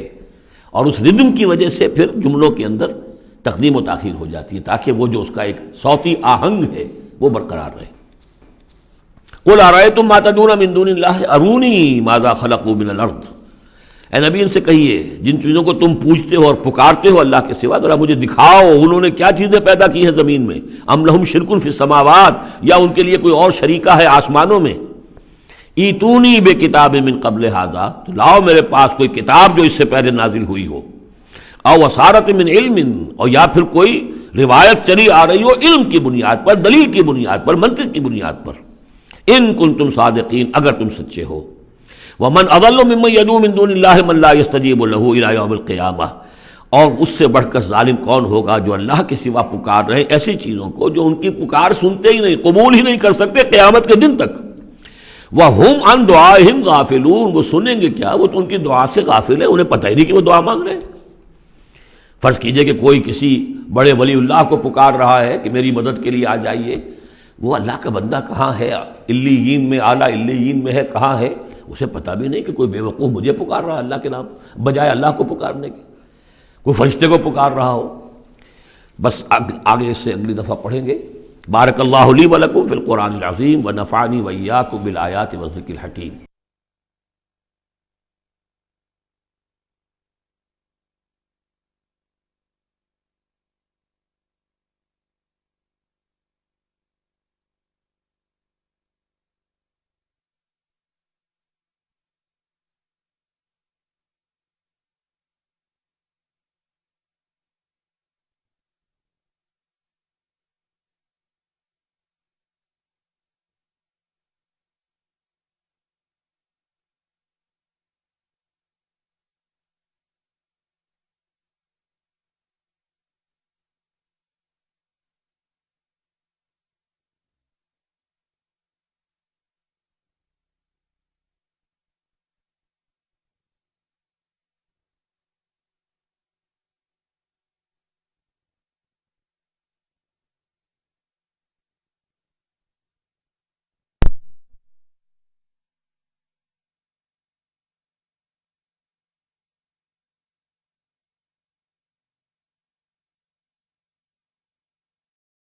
اور اس ردم کی وجہ سے پھر جملوں کے اندر تقدیم و تاخیر ہو جاتی ہے تاکہ وہ جو اس کا ایک صوتی آہنگ ہے وہ برقرار رہے۔ قُلْ أَرَأَيْتُم مَّا تَدْعُونَ مِن دُونِ اللَّهِ أَرُونِي مَاذَا خَلَقُوا مِنَ الْأَرْضِ، اے نبی ان سے کہیے جن چیزوں کو تم پوجتے ہو اور پکارتے ہو اللہ کے سوا، ذرا مجھے دکھاؤ انہوں نے کیا چیزیں پیدا کی ہیں زمین میں، ام لہم شرک فی السماوات، یا ان کے لیے کوئی اور شریکہ ہے آسمانوں میں، ایتونی بے کتاب من قبل ھذا، تو لاؤ میرے پاس کوئی کتاب جو اس سے پہلے نازل ہوئی ہو، او اثارۃ من علم، اور یا پھر کوئی روایت چلی آ رہی ہو علم کی بنیاد پر، دلیل کی بنیاد پر، منطق کی بنیاد پر، ان کنتم صادقین، اگر تم سچے ہو۔ ومن اضل ممن يدعو من دون الله من لا يستجيب له الى يوم القيامه، اور اس سے بڑھ کر ظالم کون ہوگا جو اللہ کے سوا پکار رہے ایسی چیزوں کو جو ان کی پکار سنتے ہی نہیں، قبول ہی نہیں کر سکتے قیامت کے دن تک۔ وَهُمْ عَنْ دُعَائِهِمْ غَافِلُونَ، وہ سنیں گے کیا، وہ تو ان کی دعا سے غافل ہے، انہیں پتہ ہی نہیں کہ وہ دعا مانگ رہے ہیں۔ فرض کیجئے کہ کوئی کسی بڑے ولی اللہ کو پکار رہا ہے کہ میری مدد کے لیے آ جائیے، وہ اللہ کا بندہ کہاں ہے، علیین میں، اعلیٰ علیین میں ہے، کہاں ہے، اسے پتہ بھی نہیں کہ کوئی بے وقوف مجھے پکار رہا ہے اللہ کے نام بجائے اللہ کو پکارنے کے، کوئی فرشتے کو پکار رہا ہو۔ بس آگے اس سے اگلی دفعہ پڑھیں گے۔ بارک اللہ لی ولکم فی القرآن العظیم ونفعنی وإیاکم بالآیات والذکر الحکیم۔